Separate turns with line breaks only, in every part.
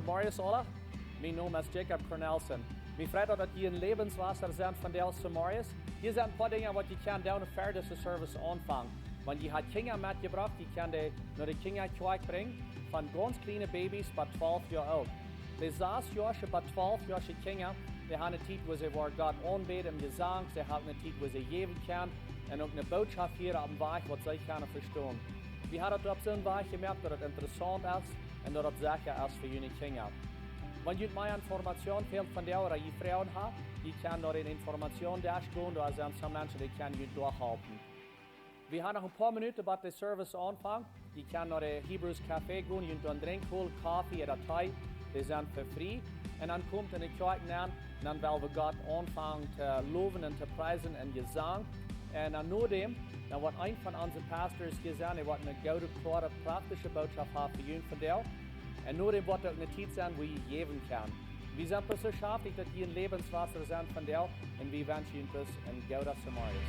Goedemorgen alle. Mijn naam is Jacob Cornelsen. Mijn vriend dat je een Lebenswasser zijn van deze morgens. Hier zijn een paar dingen wat je kan doen voor deze service aanvangen. Want je had kinderen metgebracht, die kan die naar de kinderkerk brengen. Van ganz kleine baby's tot 12 jaar oud. De 6-jarige tot 12-jarige kinderen, die hebben een tijd waar ze voor Gott aanbeden im Gesang. Ze hebben een tijd waar ze geven kunnen. En ook een boodschap hier op een weg wat zij kunnen verstaan. We hebben het op zo'n weg gemerkt dat het interessant is. En dat het zeker is voor jullie kinderen. Wanneer je meer informatie wilt van jou, dat je vrouwen hebt, die kan door een informationsdash gaan, daar zijn some mensen die kan je doorhelpen. We hebben nog een paar minuten bij de service aanvangen. Je kan naar de Hebrews Café gaan, je kunt drinken, kool, koffie en thee. Die zijn voor vrij. En dan komt in de kerk aan, en dan willen we Gott aanvangen te loven en te prijzen en gezang. En dan nadem, dan wordt een van onze pastors gezegd, hij wordt een gouden, klare, praktische boodschap hebben voor jullie van jou. En nadem wordt ook een tijd zijn waar je geven kan. We zijn dus zo schaftig dat je een Lebenswasser zijn van jou. En we wensen jullie dus een gouden Samaris.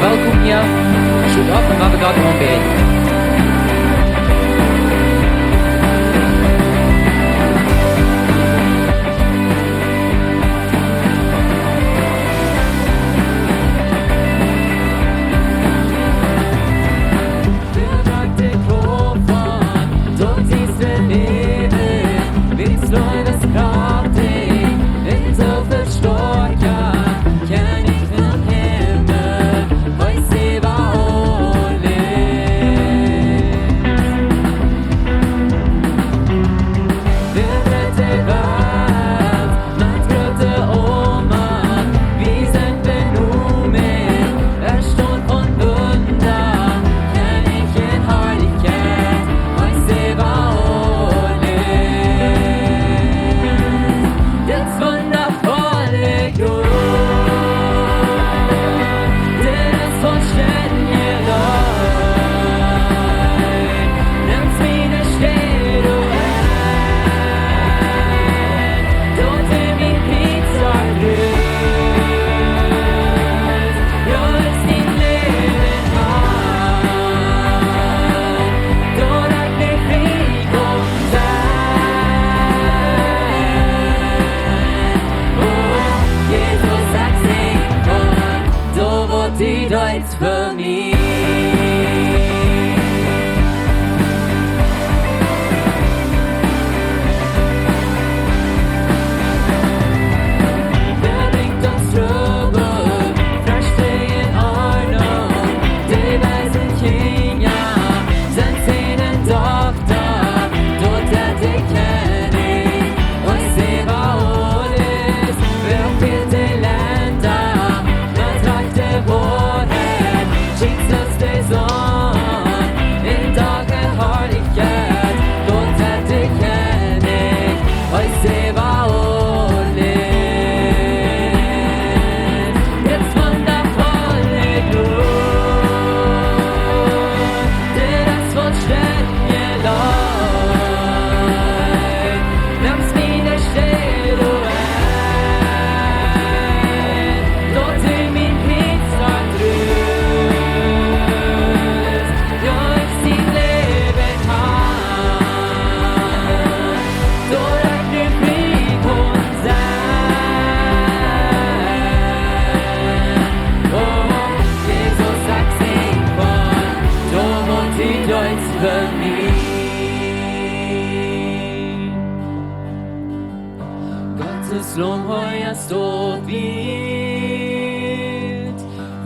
Welkom hier. Stoot op en we gaan Gott aanbidden.
Kan ik van hem, hij zeer wel Gottes lång har jag stått vid.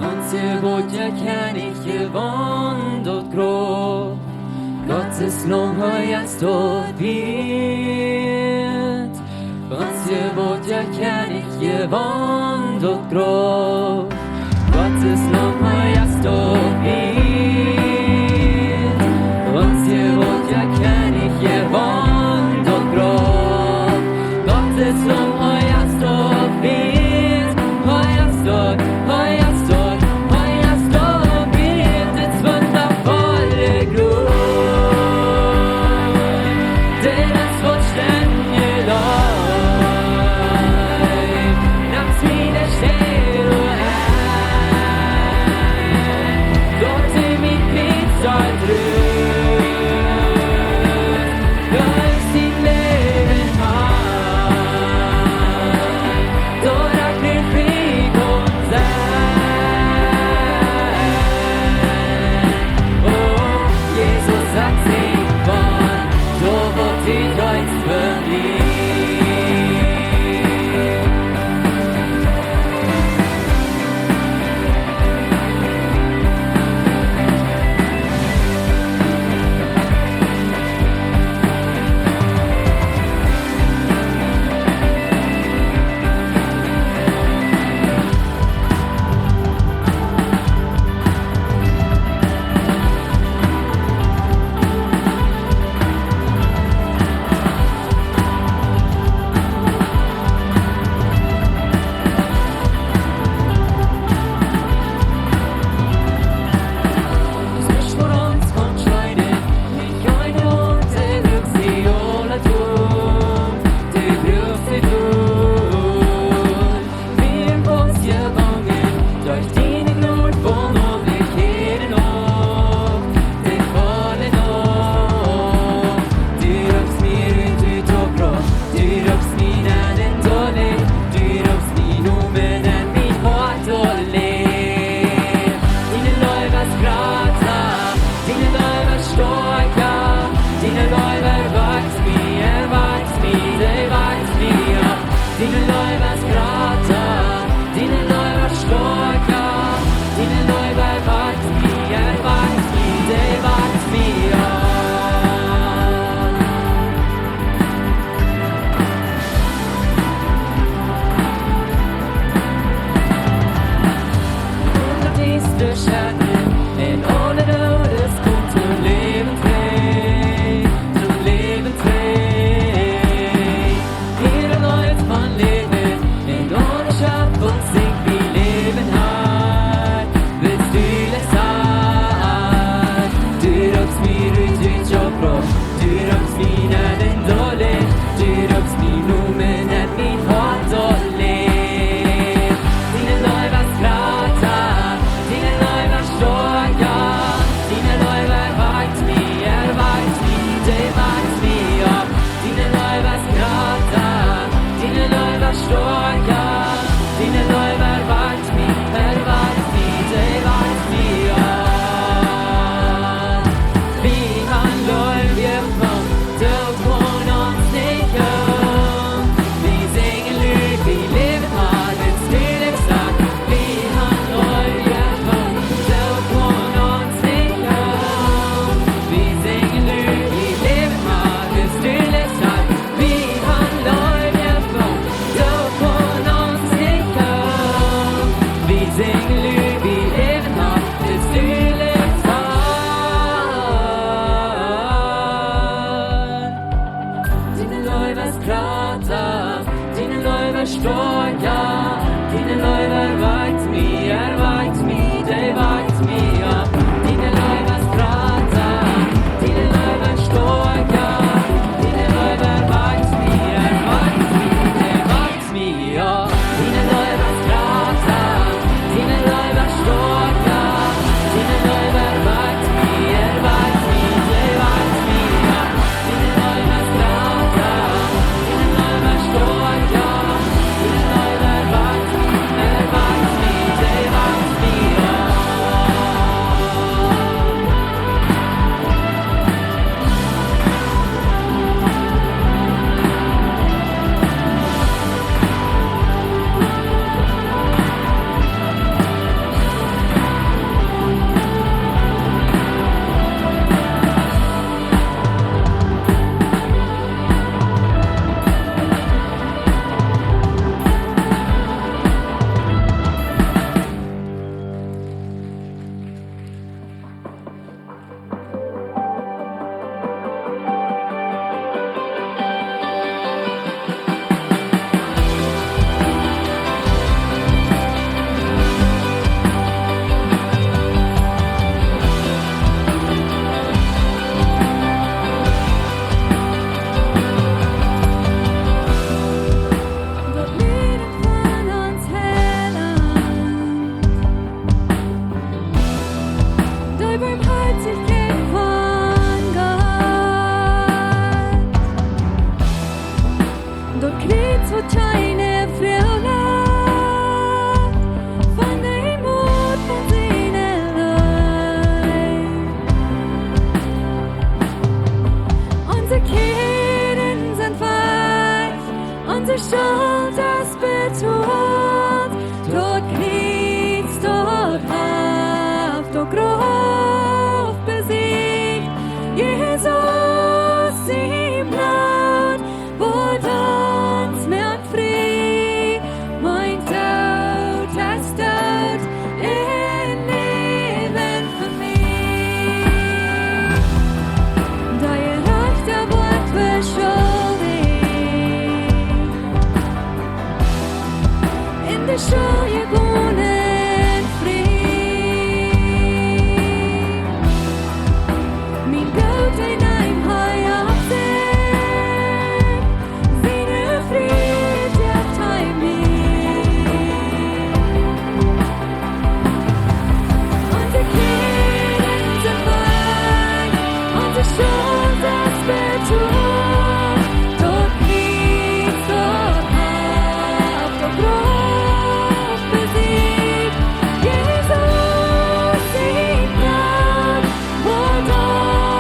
Anser gott jag kan icke vandrat grå. Gottes lång har jag stått vid. Anser gott jag kan icke vandrat grå. Gottes lång har jag stått vid. Anser gott jag kan icke vandrat grå. Gottes lång har jag stått vid. Har jag stått vid. Ett wundervolle grund. Deras vollständighet. Namns mina städer och Gott är mitt pizza tröst. Jag är sin leven här. Då jag blir fri konsert. Och Jesus har sin barn. Då var till Guds förblir. Dina Schuld hast betont, dort Kriegs, dort Haft, dort Gruf besiegt. Jesus im Blut, wurde uns mehr frei, mein Tod hast Tod in Leben für mich. Dein rechter Wort beschuldigt, in der Schuld gewonnen frei. Mein Gott in ein Heuer seine Fried hat heimlich. Unsere Kinder sind weit, unsere Schuld ist betont. Dort Kriegs, dort Haft, dort Gruf besiegt. Jesus im Blut, wurde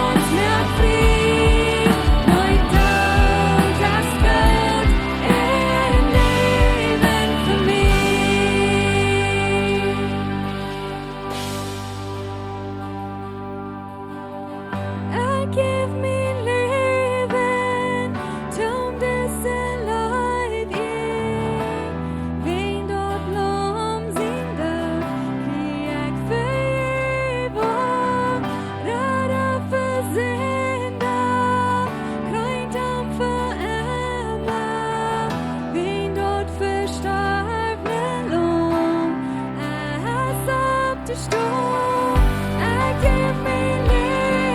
uns mehr frei. Mein Tod hast Gott in Leben für mich. Gib mir Leben, tom disse Leib ich. Wen dort lom sin død, krieg Vergebung. Röra för synder, krönt om för Emma. Wen dort förstärkne lom, hast upp till stor. Gib mir Leben,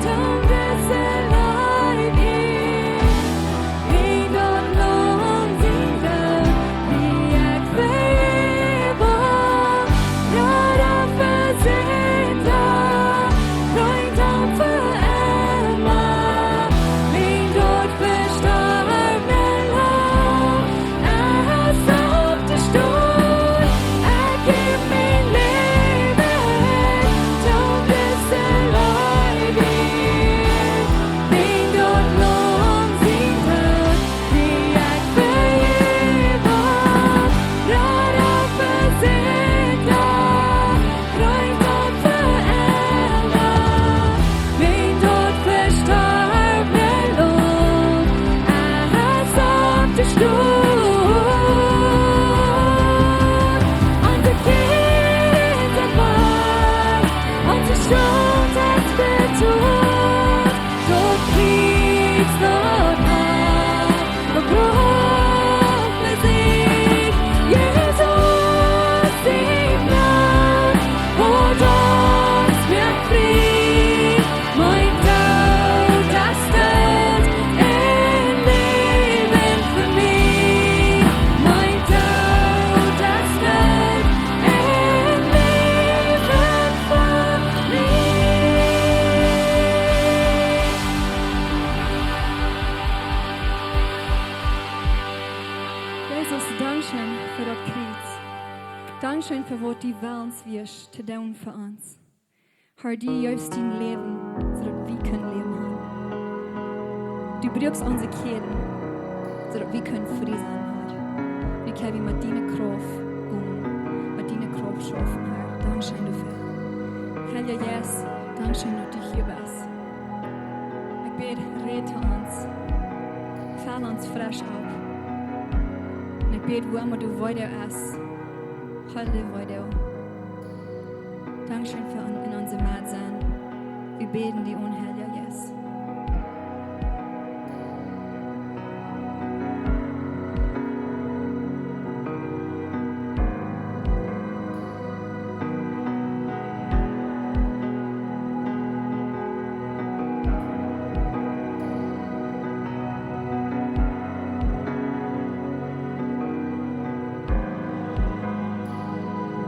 tom disse Leib ich. Wen dort lom sin død, krieg Vergebung. Röra för synder, krönt om för Emma. Wen dort förstärkne lom, hast upp till stor. Gib mir Leben, tom disse Leib ich. Wen dort lom sin død, krieg Vergebung. Röra för synder, krönt om för Emma. Wen dort förstärkne lom, hast upp till stor. Unsere Kinder sind weit, unsere Schuld hast betont. Dort Kriegs, dort Haft, dort Gruf besiegt. Jesus im Blut, wurde uns mehr frei. Mein Tod hast Tod in Leben für mich. Mein Tod hast Tod in Leben für mich. Jesus, Dankeschön für das Kreuz. Dankeschön für was die Welt wirst zu tun für uns. Herr, die juist dein Leben, zodat wir können leben haben. Du brauchst unsere Kinder, zodat wir können Frieden haben. Wir können mit deiner Kraft gehen, mit deiner Kraft schaffen, Herr. Dankeschön dafür. Herr Jesus, Dankeschön, dass du hier bist. Ich bete, rede uns, fall uns frisch auf. Und ich bete, wo immer du weiter bist, halte weiter. Dankeschön für in unser Maat sein. Wir beten die Unheil, Jesus.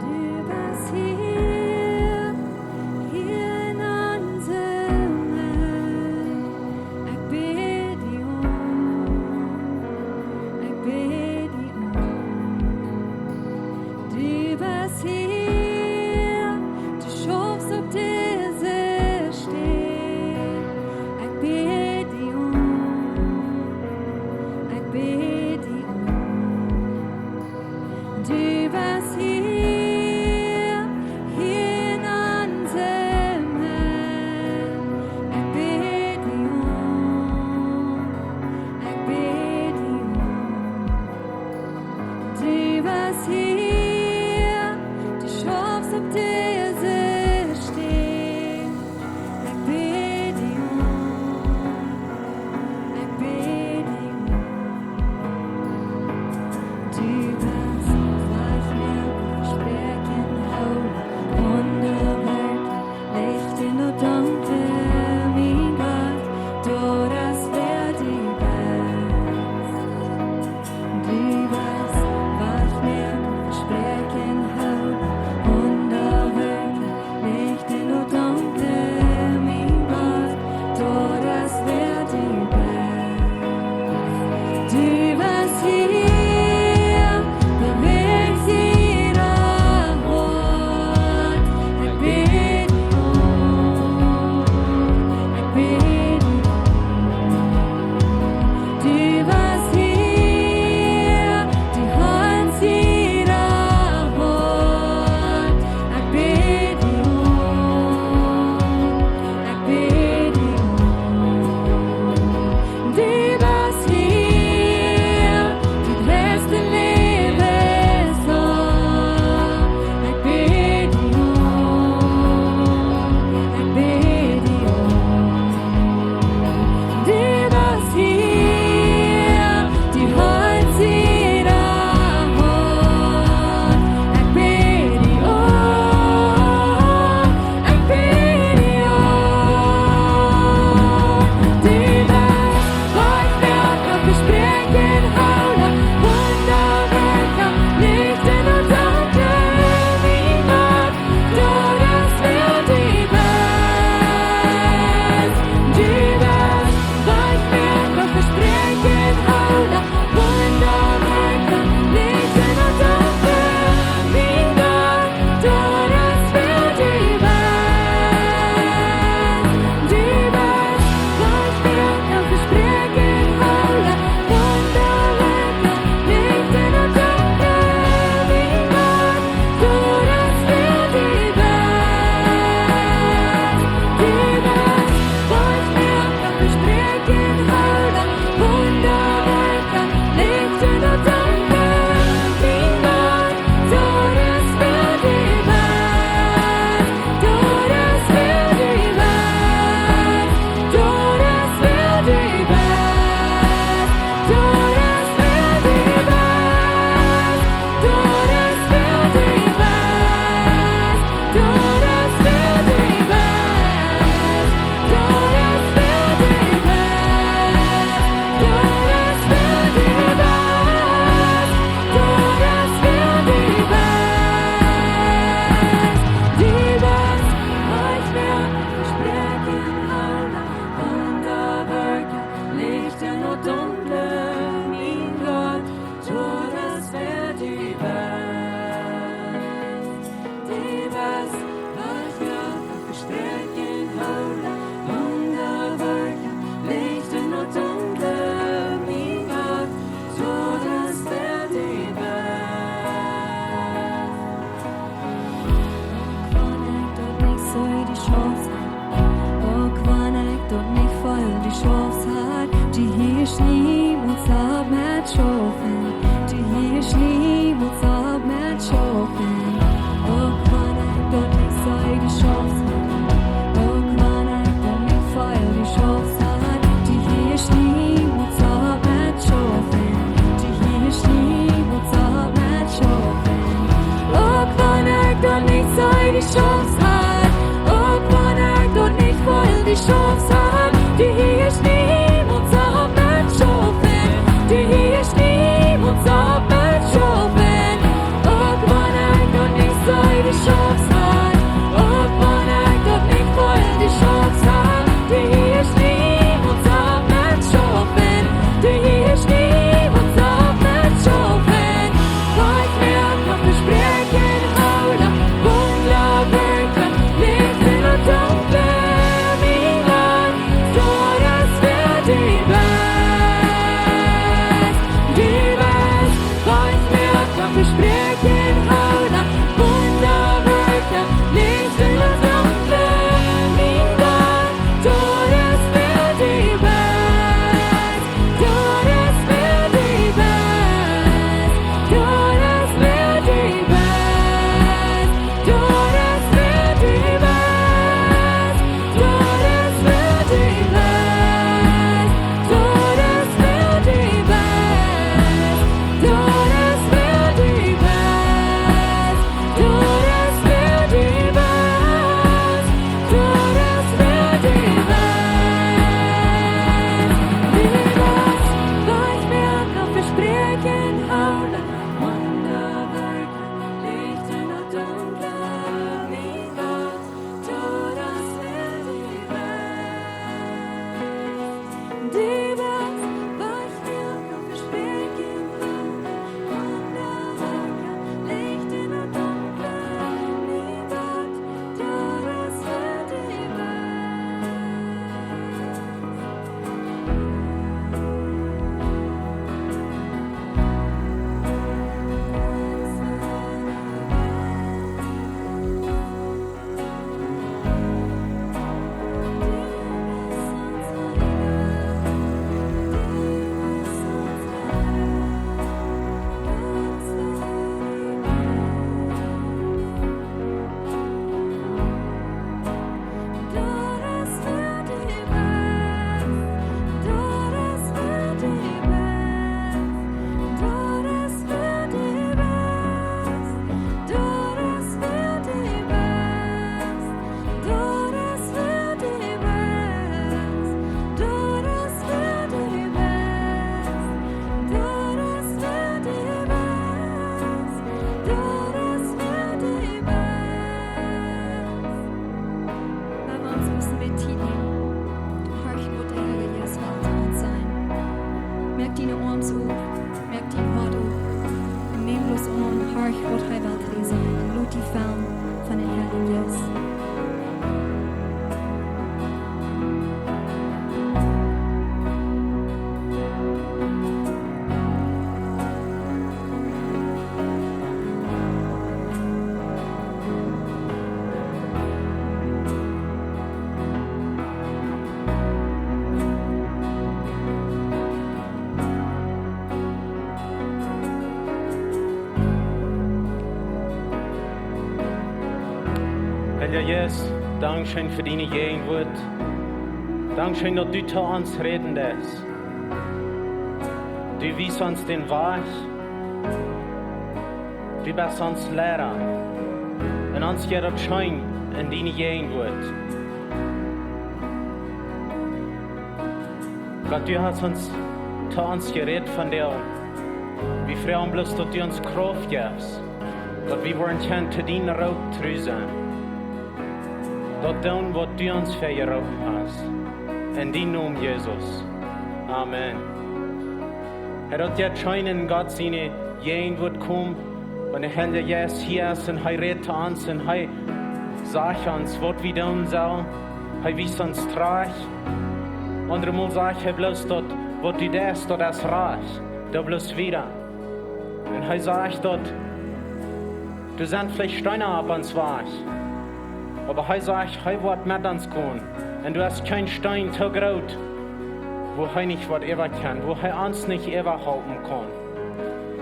Du bist hier in unserem is niemand op met schoven. Die is niemand op met schoven. Ook wanneer ik dat niet zei, die chance had. Ook wanneer ik dat niet feil, die chance had. Die is niemand op met schoven. Die is niemand op met schoven. Ook wanneer ik dat niet zei, die chance had. Ook wanneer ik dat niet feil, die chance had. Die is niemand op met schoven. Die is niemand op met schoven. Ook wanneer ik dat niet zei, die chance had. Ook wanneer ik dat niet feil, die chance had. Die is niemand op met schoven. Die is niemand op met schoven. Wat meer kan verspreken houden. Wunderwerken, licht in het donker. Verspreken houden, wunderwerken, licht in het donker. Mijn God, dat is weer die best. Dat is weer die best. Dat is weer die best. Dat is weer die best. Dat is weer die best. Dat is weer die best. Dat is weer die best.
Herr Jesus, Dankeschön für deine Gegenwart. Dankeschön, dass du zu uns reden lässt. Du wies uns den Weg. Du bist uns Lehrer. Und uns geht das Schein in deine Gegenwart. Gott, du hast uns zu uns geredet von dir. Wir freuen bloß, dass du uns Kraft gibst. Dass wir wollen zu deiner Raub treu sein. Dat doen wat du ons vergeroepen hast. In die Namen Jesus. Amen. Dat jetzt schon in Gott seine Gegenwart kommen, und der Herr Jesus hier ist und er redet uns und er sagt uns, was wir tun sollen. Er wies uns trag. Andere Mal sagt er bloß, dass was du das, das ist reich. Da bloß wieder. Und er sagt dort, du sind vielleicht Steine ab ans Weg. Aber er sagt, er wird mit uns kommen. Und du hast keinen Stein zu groß, wo hij nicht whatever kann, wo hij uns nicht ever helfen kann.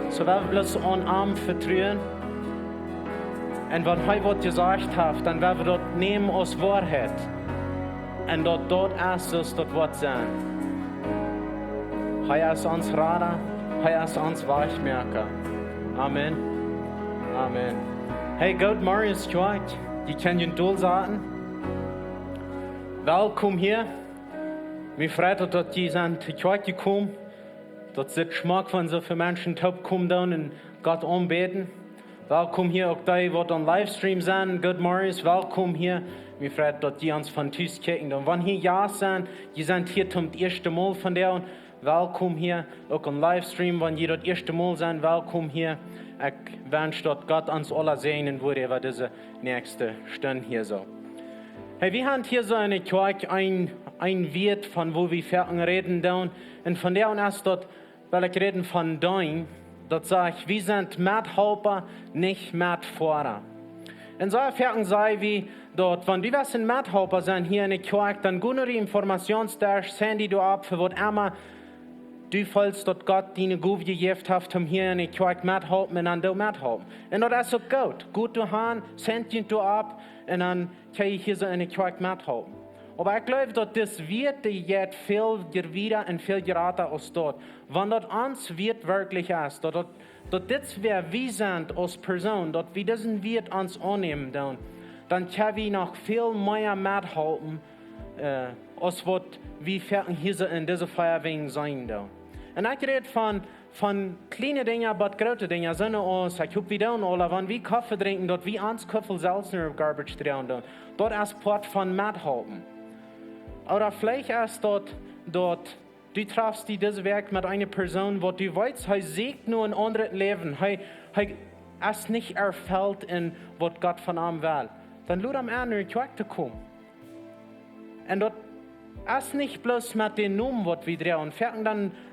So werden wir bloß an Arm vertrauen. Und wenn hij was gesagt hat, dann werden wir dort nehmen als Wahrheit. Und dort ist es, dort wird sein. Hij ist uns Radar, hij ist uns Weichmerker. Amen. Amen. Hey, Gott, Marius, je kan je doel zaten. Welkom hier. Mir freut dat je zijn te kerk gekomen. Dat dit smaak van zoveel mensen top komen dan en God aanbeten. Welkom hier ook die wat on livestream zijn. Good Marius, welkom hier. Mir freut dat je ons van thuis kijken. Dan wanneer hier ja zijn, je zijn hier zum eerste Mal van der. Welkom hier, ook on livestream, wanneer je dat eerste Mal zijn, welkom hier. Ik wens dat God ons alle zegenen wordt over deze nächste Stunde hier zo. Hey, wir haben hier so eine Kirche, ein Wert, von wo wir fertig reden dann. Und von der erst dort, weil ich reden von Deene, dort sage ich, wir sind Mithelfer, nicht Mitfahrer. Und so fertig sei wie dort, wenn wir sind Mithelfer sind hier in der Kirche, dann gehen die Informationsdash, senden die ab, für was immer du fühlst, dass Gott deine Gabe gegeben hat, um hier in der Kirche mithelfen und dann du mithelfen. Und das ist so gut. Gut zu haben, senden du ab, und dann kann ich hier so in der Kirche mithelfen. Aber ich glaube, dass das wird jetzt viel wieder und viel gerater als dort. Wenn das uns wird wirklich ist, dass das wer wir sind als Person, dass wir diesen Wert uns annehmen, dann können wir noch viel mehr mithelfen, als was wir hier so in dieser Feuerwehr sein. Und ich rede von kleinen Dingen, aber große Dingen. So uns, ich hoffe, wir tun alle, wenn wir Kaffee trinken, dort wir uns Kaffee selbst in der Garbage drehen. Dort ist Part von mithelfen. Oder vielleicht ist dort, du triffst dieses Werk mit einer Person, wo du weißt, er sieht nur ein anderes Leben. Er ist nicht erfüllt in, was Gott von ihm will. Dann lud am Ende in die Kirche zu kommen. Und dort ist nicht bloß mit den Namen, was wir drehen.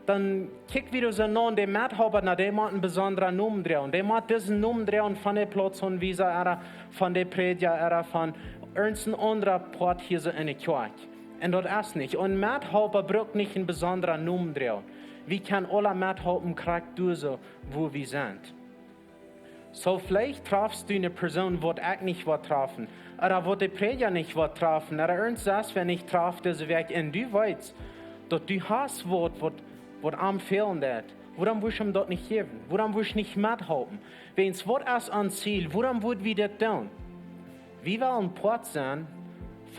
Dann kick wieder so an, der Mithaber, der macht einen besonderen Namen drehen. Der macht diesen Namen drehen von der Platz und Visa, von der Prediger, von irgendeinem anderen Port hier so in der Kirche. Und das ist nicht. Und Mithaber braucht nicht einen besonderen Namen drehen. Wir können alle Mithaben kriegen, so, wo wir sind. So vielleicht triffst du eine Person, die ich nicht treffen oder wo der Prediger nicht treffen oder irgendwas, wenn ich treffe, das Werk. Und du weißt, dass du hast was am fehlen wird. Warum willst du ihm das nicht geben? Warum willst du nicht mithelfen? Wenn es was ist an Ziel, warum würden wir das tun? Wir wollen Port sein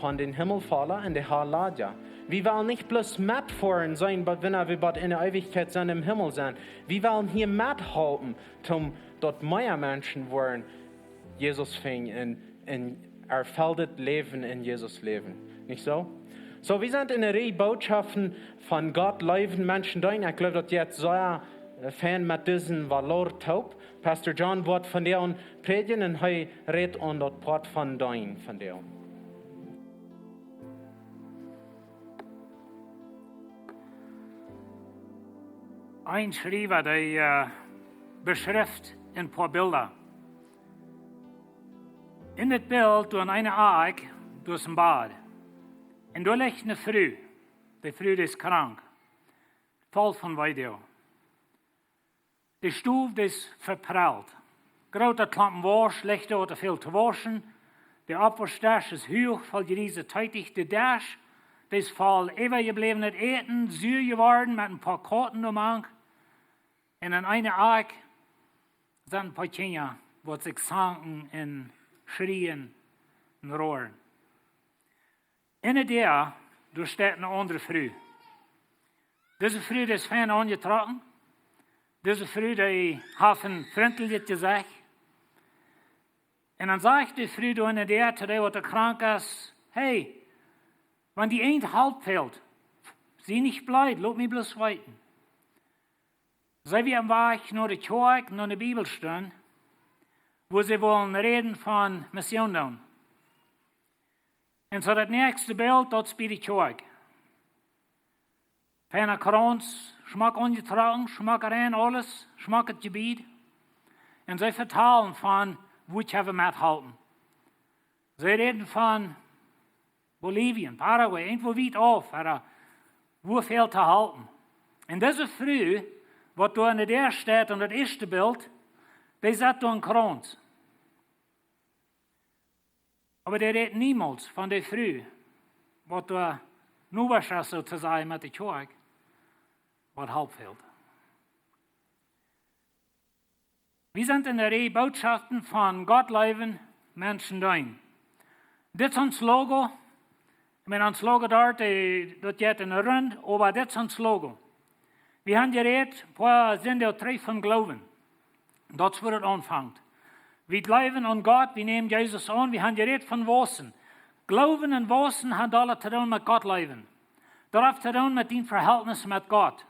von den Himmelfallen und der Halleluja. Wir wollen nicht bloß mitfahren sein, wenn wir in der Ewigkeit sind, im Himmel sind. Wir wollen hier mithelfen, dort mehr Menschen wollen Jesus finden und erfülltes Leben in Jesus leben. Nicht so? So, wir sind in der Reihe Botschaften von Gott, leben Menschen drin. Ich glaube, dass jetzt so ein Fan mit diesem Valor taub. Pastor John wird von der und predigen und er redet und dort Port von Deene von der.
Ein Schreiber, der beschrift ein paar Bilder. In das Bild durch eine Ark durch ein Bad. Und da liegt eine Frau. Die Frau ist krank. Voll von Weideo. Die Stufe ist verprellt. Große Klampen Wasch, liegt dort viel zu waschen. Der Abwaschdash ist hoch, voll diese tätig. Der Dash, das ist voll übergeblebenes Eten, süß geworden mit ein paar Karten umhang. Und in einer Ark sind ein paar Kinder, die sich sanken und schrien und rohren. In der, da steht eine andere Frau. Diese Frau ist fein angetragen. Diese Frau, die hat ein freundliches Gesicht. Und dann sagt die Frau in der, zu der, der krank ist, hey, wenn die eine halb fällt, sie nicht bleibt, lass mich bloß weiten. Sei wir am Weg nach der Kirche, nach der Bibelstunde, wo sie wollen reden von Mission. Und so das nächste Bild, dort ist bei der Kirche. Feiner Kranz, Schmack angetragen, Schmack rein, alles, Schmack das Gebiet. Und sie vertalen von, wo ich habe mithalten. Sie reden von Bolivien, Paraguay, irgendwo weit auf, oder hoeveel te halten. En deze vrouw, wat door in der staat en het eerste beeld, die zat door een krans. Maar die redt niemals van die vrouw, wat door nu was er zo te zijn met de kerk, wat halbveld. Wir sind in der Reihe Botschaften von Gott, Leewen, Menschen, Deenen. Dit is ons logo. Ik ben ons logo dort, dat gaat in een rund, aber dit is ons logo. We hebben gereed, waar zijn de drie van geloven. Dat is waar het aanvangt. We geloven aan God, we nemen Jezus aan, we hebben gereed van wassen. Geloven en wassen hebben alle te doen met God leven. Dat heeft te doen met die verhältnis met God.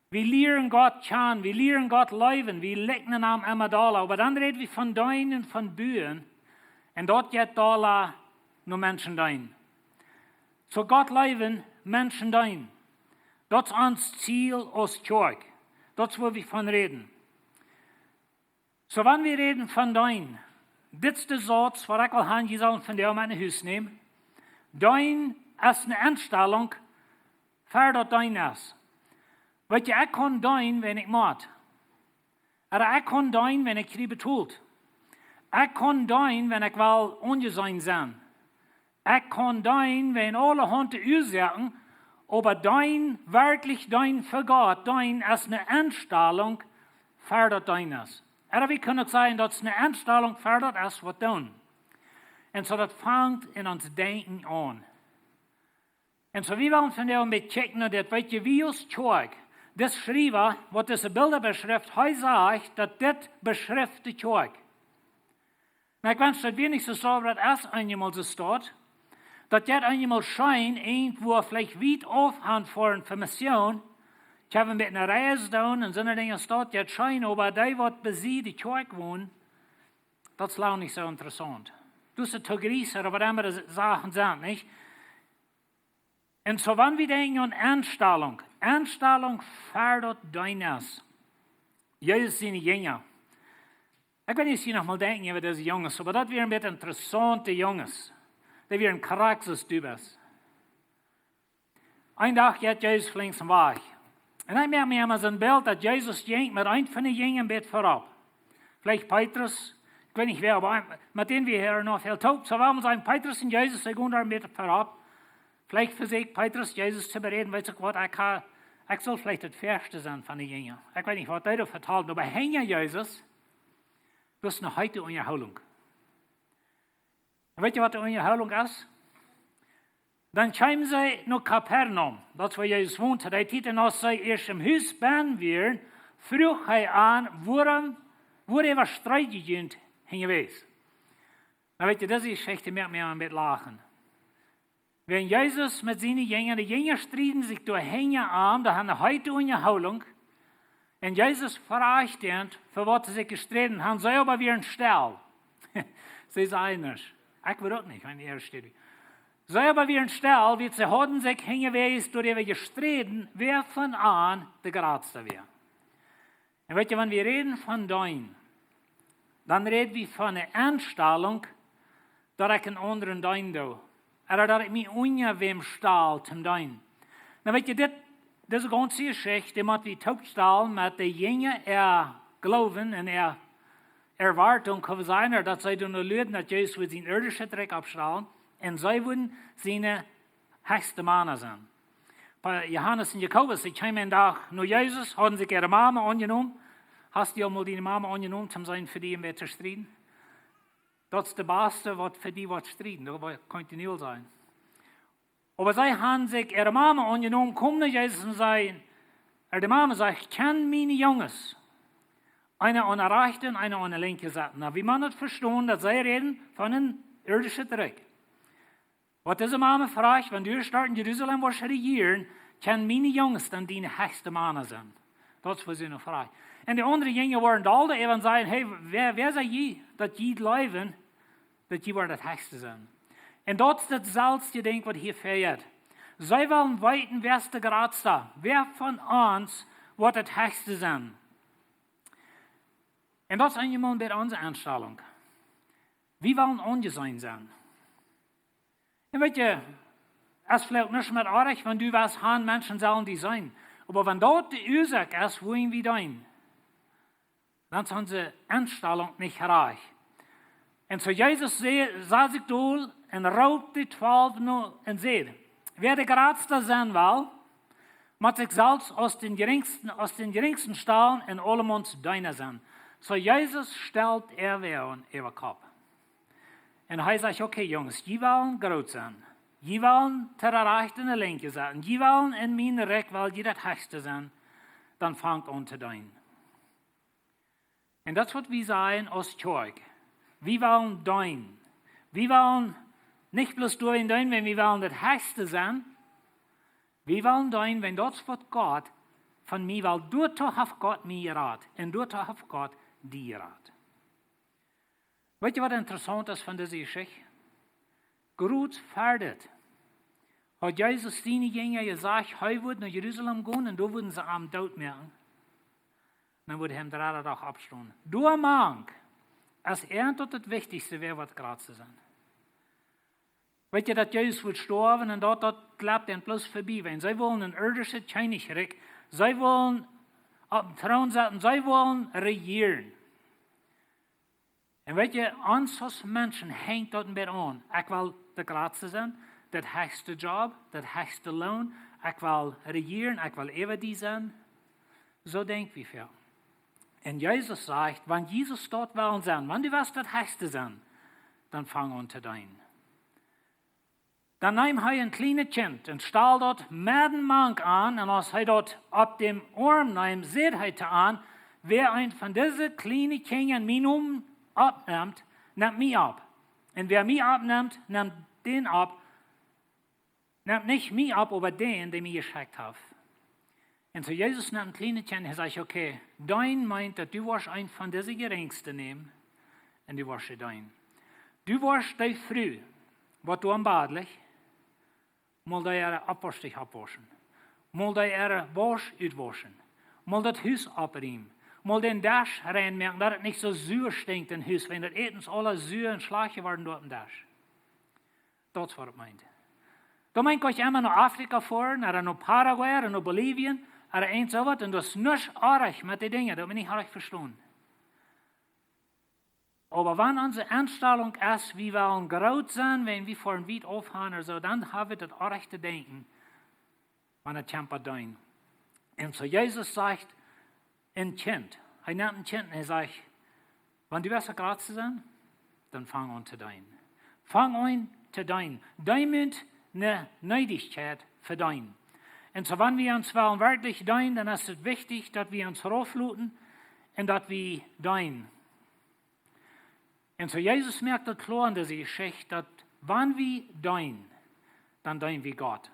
We leren Gott kennen, we leren Gott leven, we lekken hem immer da. Aber dann reden wir von Deinen en von Bühen. En dat gaat da nur Menschen Deinen. So Gott leven, Menschen Deinen. Dat is ons Ziel als Kerk. Dat is waar we van reden. So wenn wir reden von Deinen, dit is de Satz, waar ik al handje zal van jou met naar huis nemen. Dein is een instelling, voor dat Dein is. Weet je, ik kan dein, wenn ik moet. En ik kan dein, wenn ik krieg betult. Ik kan dein, wenn ik wel ongezein zijn. Ik kan dein, wenn alle handen uitzetten, aber dein, wirklich dein für Gott, dein ist eine Einstellung für das dein ist. Oder wir können sagen, dass es eine Einstellung für das ist, was tun. Und so das fängt in uns Denken an. Und so wir wollen von der mit checken, dass weet wie uns Kirche, das schreiben, was diese Bilder beschrift, heute sagt, dass das beschrift die Kirche. Maar ik wens dat wir nicht so sauber als einmal so steht, dass das einmal scheint, irgendwo vielleicht weit aufhand vor für Mission. Ich habe mit einer Reise da und so eine Dinge steht, das scheint, aber die, was besieht, die Kirche wohnen, das ist auch nicht so interessant. Du bist zu grießer, aber immer Sachen sind, nicht? Und so, wenn wir denken an Einstellung fördert deines. Jesus seine Jünger. Ich will nicht noch mal denken über diese Jungs, aber das wären ein bisschen interessante Jungs. Die wären Charakterstypes. Ein Tag geht Jesus links am Weg. Und ich merke mir immer so ein Bild, dass Jesus ging mit einem von den Jüngern ein bisschen vorab. Vielleicht Petrus, ich weiß nicht wer, aber mit denen wir hier noch viel tun. So wollen wir sagen, Petrus und Jesus, sie gehen da ein bisschen vorab. Vielleicht versucht Petrus, Jesus zu bereden, weiß ich was, ich soll vielleicht das Färste sein von den Jüngern. Ich weiß nicht, was die da vertalen, aber hängen Jesus, das ist noch heute Unterholung. Und weißt du, was die Unterholung ist? Dann kamen sie nach Kapernaum, das wo Jesus wohnte. Die Titel, als sie erst im Haus waren, frug er an, wo er was streitgegend gewesen. Na weißt du, diese Geschichte macht mir ein bisschen lachen. Wenn Jesus mit seinen Jüngern, die Jünger streiten sich durch Hänge an, da haben sie heute Unterholung. Und Jesus fragt ihn, für was sie sich gestritten haben, sie aber wie ein Stall. Sie sagen nicht. Ich will auch nicht, wenn er steht. Sie aber wie ein Stall, wie sie hatten sich hingewesen, durch die wir gestritten, wer von an der Geradste wäre. Und weißt du, wenn wir reden von Dein, dann reden wir von einer Einstellung, dass ich einen anderen Dein tue. Oder dass ich mich unter wem Stahl zum Dein. Na weißt du, diese ganze Geschichte, die muss wie Taubstahl mit den Jüngern glauben und Erwartung kann sein, dass sie dann erleben, dass Jesus wird seinen irdischen Dreck abstrahlen und sie würden seine höchste Männer sein. Bei Johannes und Jakobus, sie kamen einen Tag nur Jesus, haben sich ihre Mama angenommen. Hast du auch mal deine Mama angenommen, um sein für die im Bett zu streiten? Das ist der Beste, was für die was streiten. Das könnte nicht sein. Aber sie haben sich ihre Mama angenommen, kommen nach Jesus und sagen, die Mama sagt, ich kenne meine Jungs. Einer an der rechten, einer an der linken Seite. Na, wie man das verstehen, dass sie reden von einem irdischen Dreck. Was diese Mama fragt, wenn du starten in Jerusalem was regieren, können meine Jungs dann die höchste Männer sein. Das ist, was sie noch fragt. Und die anderen Jünger waren da alle und sagen, hey, wer sagt je, dass je leben, dass je war das höchste sein. Und das ist das selbe Ding, was hier fehlt. Sie wollen weiten, wer ist der Geradste? Wer von uns wird das höchste sein? Und das ist einmal bei unserer Einstellung. Wir wollen angesehen sein. Und weißt du, es vielleicht nicht mehr arg, wenn du was haben, Menschen sollen die sein. Aber wenn dort die Ursache ist, wohin wir dein, dann ist unsere Einstellung nicht reich. Und so Jesus sah sich durch und raubt die 12 nur und sagt, wer der Geradste sein will, muss sich selbst aus den geringsten Stahlen in allem uns deiner sein. So Jesus stellt wer über Kopf. Und er sagt, okay Jungs, die wollen groß sein. Die wollen ter rechten in der linke sein. Die wollen in meine Recht, weil die das höchste sein. Dann fangt an zu dein. Und das wird wir sagen aus Kirche. Wir wollen dein. Wir wollen nicht bloß durch dein, wenn wir wollen das höchste sein. Wir wollen dein, wenn das wird Gott von mir, weil dort hat Gott mir Rat. Und dort hat Gott dir Rat. Weet je wat interessant is van deze Geschichte? Groot verder hat Jesus seine Jünger gesagt, hij wird nach Jerusalem gehen und da würden sie am dood merken. Dann würde er ihm 3 Tage abstunden. Du mag, als tot das Wichtigste wäre, was gerade zu sein. Weet je, dass Jesus wird sterben und dort klappt er bloß vorbei. Wenn sie wollen ein irdisches Königreich, sie wollen auf dem Thron sitzen, sie wollen regieren. Und weet je, uns als Menschen hängt dort ein bisschen an. Ich will der Gradste sein, das höchste Job, das höchste Lohn. Ich will regieren, ich will ewig sein. So denken wir viel. Und Jesus sagt, wenn Jesus dort will sein, wenn du was das höchste sein, dann fang an zu dein. Dann nahm er ein kleines Kind und stahl dort Mank an, und als er dort ab dem Arm nahm, seht er an, wer ein von diesen kleinen Kindern mich abnimmt, nimmt mich ab. Und wer mich abnimmt, nimmt den ab. Nimmt nicht mich ab, aber den, der mich geschickt hat. Und so Jesus nimmt ein kleines Kind und sagt, okay, dein meint, dass du warst ein von diesen Geringsten nehmen, und du warst dein. Du warst die Früh, was du am Bad liegst, mal deine Abwaschstich abwaschen, mal deine Wasch utwaschen, mal das Haus abräumen, mal den Dash reinmerken, dass es nicht so süß stinkt im Haus, wenn das Etens alle süß und schlecht geworden dort im Dash. Das ist, was es meint. Da meint euch immer nach Afrika fahren, oder nach Paraguay, oder nach Bolivien, oder eins so was, und das ist nicht arg mit den Dingen, das bin ich arg verstanden. Aber wenn unsere Einstellung ist, wir wollen groß sein, wenn wir vor dem Wied aufhören oder so, dann haben wir das rechte Denken, wenn er kämpft dein. Und so Jesus sagt, ein Kind, er nimmt ein Kind und er sagt, wenn du willst groß sein, dann fang an zu dein. Fang an zu dein. Dein meint eine Neidigkeit für dein. Und so wenn wir uns wollen wirklich dein, dann ist es wichtig, dass wir uns raufluten und dass wir dein. Und so Jesus merkt das klar in dieser Geschichte, dass wenn wir dein, dann dein wie Gott.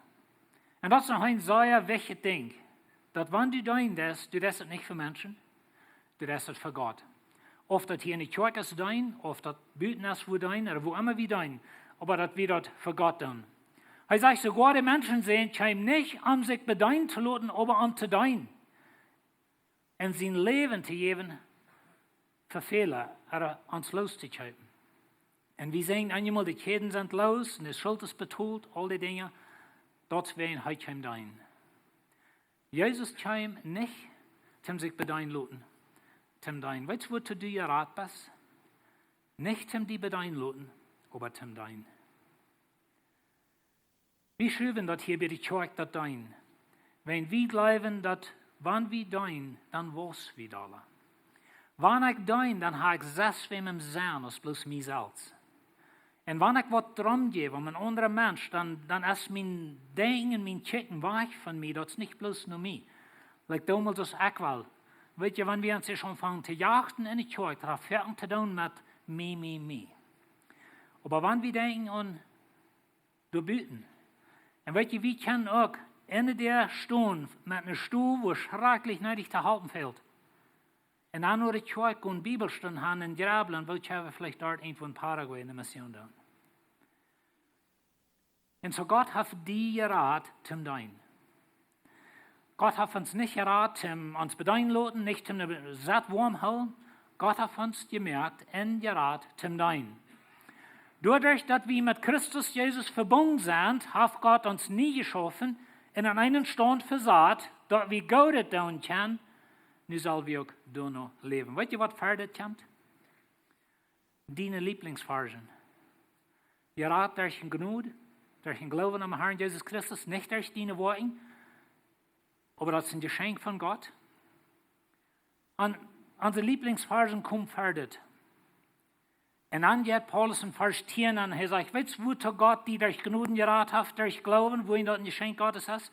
Und das ist noch ein sehr wichtiges Ding, dass wenn du dein du das nicht für Menschen, du das für Gott. Oft das hier in der Kirche ist dein, oft das Büten ist wo dein, oder wo immer wie dein, aber dass wir das für Gott tun. Er sagt, sogar die Menschen sehen, scheinen nicht, um sich bedein zu lassen, aber um zu dein. Und sein Leben zu geben, für Fehler, oder uns loszuhalten. Und wir sehen einmal, die Käden sind los, und die Schuld ist betont, all die Dinge, dort werden heute kein dein. Jesus kam nicht, zum sich bedein lassen, zum dein. Weißt du, wozu du ihr Rat bist? Nicht zum die bedein lassen, aber zum dein. Wir schreiben das hier bei der Kirche, das dein. Wenn wir glauben, dass, wenn wir dein, dann was wir alle. Wenn ich dein, dann habe ich 6 wem im Sein, als bloß mich selbst. Und wenn ich was drum gebe, um ein anderer Mensch, dann ist mein Ding und mein Chicken weg von mir, das ist nicht bloß nur mich. Like damals das ich will. Weet je, wenn wir uns schon anfangen zu jagen in die Kirche, dann fangen zu tun mit me. Aber wenn wir denken an du Büten, und weet je, wir können auch in der Stunde mit einer Stuhl, wo schrecklich nötig zu halten fällt, und dann nur die Kirche und Bibelstunden haben in Grabland, wo ich vielleicht dort irgendwo in Paraguay in der Mission da. Und so Gott hat die Rat zum Dein. Gott hat uns nicht geraten, zum uns bedein lassen, nicht zum satt warm holen. Gott hat uns gemerkt, in Rat zum Dein. Dadurch, dass wir mit Christus Jesus verbunden sind, hat Gott uns nie geschaffen, in einen Stand versagt, dass wir Gott tun können, nu sollen wir auch da noch leben. Weißt ihr, was fertig kommt? Deene Lieblingsversen. Je raad durch den Gnade, durch den Glauben am Herrn Jesus Christus, nicht durch deine Worte, aber das ist ein Geschenk von Gott. Und unsere Lieblingsversen kommen fertig. Und dann geht Paulus in Vers 10 an, er sagt, weißt du, wo Gott die durch Gnade geraten hat, durch Glauben, wo ihn dort ein Geschenk Gottes hast?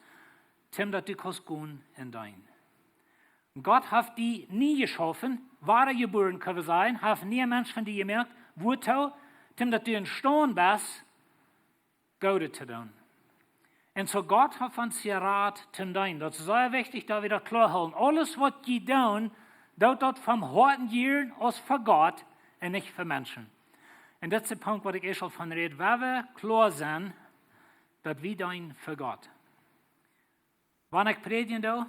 Tim, dass du kannst gehen in dein. Gott hat die nie geschaffen, wahre geboren können sein, hat nie ein Mensch von dir gemerkt, wo Tim, dass du in Stone bist, Gott zu tun. Und so Gott hat uns geraten zu tun. Das ist sehr wichtig, da wir das klar halten. Alles, was die tun, dort vom Herzen gehen, als für Gott und nicht für Menschen. Und das ist der Punkt, wo ich schon von rede. Wenn wir klar sind, dass wir tun für Gott. Wenn ich predige,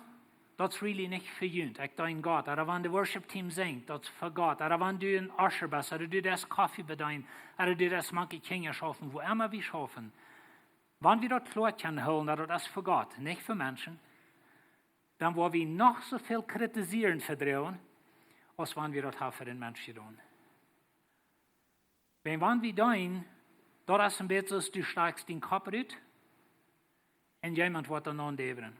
das ist really nicht für jünd. Ich tun Gott. Oder wenn das Worship-Team singt, das ist für Gott. Oder wenn du ein Usher bist, oder du das Kaffee bedienst, oder du das manche Kinder schaffen, wo immer wir schaffen. Wenn wir das klar können holen, dass das für Gott, nicht für Menschen, dann wollen wir noch so viel kritisieren vertrauen, als wenn wir das haben für den Menschen tun. Wenn wir tun, das ist ein bisschen, du steigst den Kopf raus und jemand wird dann andebren.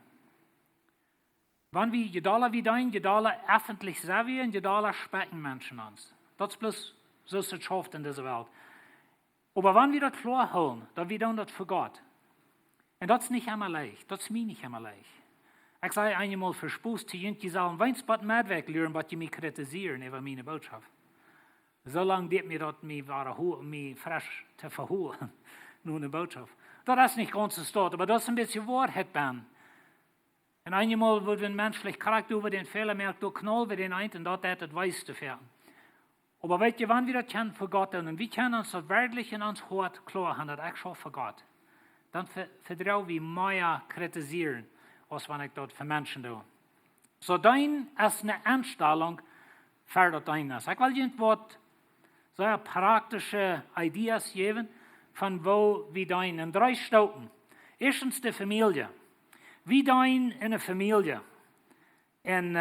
Wenn wir jedala wie tun, jedala öffentlich servieren, jedala specken Menschen uns. Das ist bloß so ist es schafft in dieser Welt. Aber wenn wir das klar holen, dann wir tun das für Gott. Und das ist nicht immer leicht. Das ist mir nicht immer leicht. Ich sage einmal für Spaß zu jenen, die sollen weinspot mit weglernen, was die mich kritisieren über meine Botschaft. So lange geht mir das, mich frisch zu verholen, nur eine Botschaft. Das ist nicht ganz so, aber das ist ein bisschen Wahrheit dann. Und einmal, wo ein menschlich Charakter über den Fehler merkt, du knallt wir den ein und dort hat das weiß zu werden. Aber weißt du, wenn wir das kennen für Gott und wir können uns das wirklich in uns Hort klar haben, das ist schon für Gott, dann vertrauen wir mehr kritisieren, als wenn ich das für Menschen tue. So, dann ist eine Einstellung für das Deines. Ich will irgendwas sehr praktische Ideen geben, von wo wir dein in 3 Stunden. Erstens die Familie. Wie dein in einer Familie. Und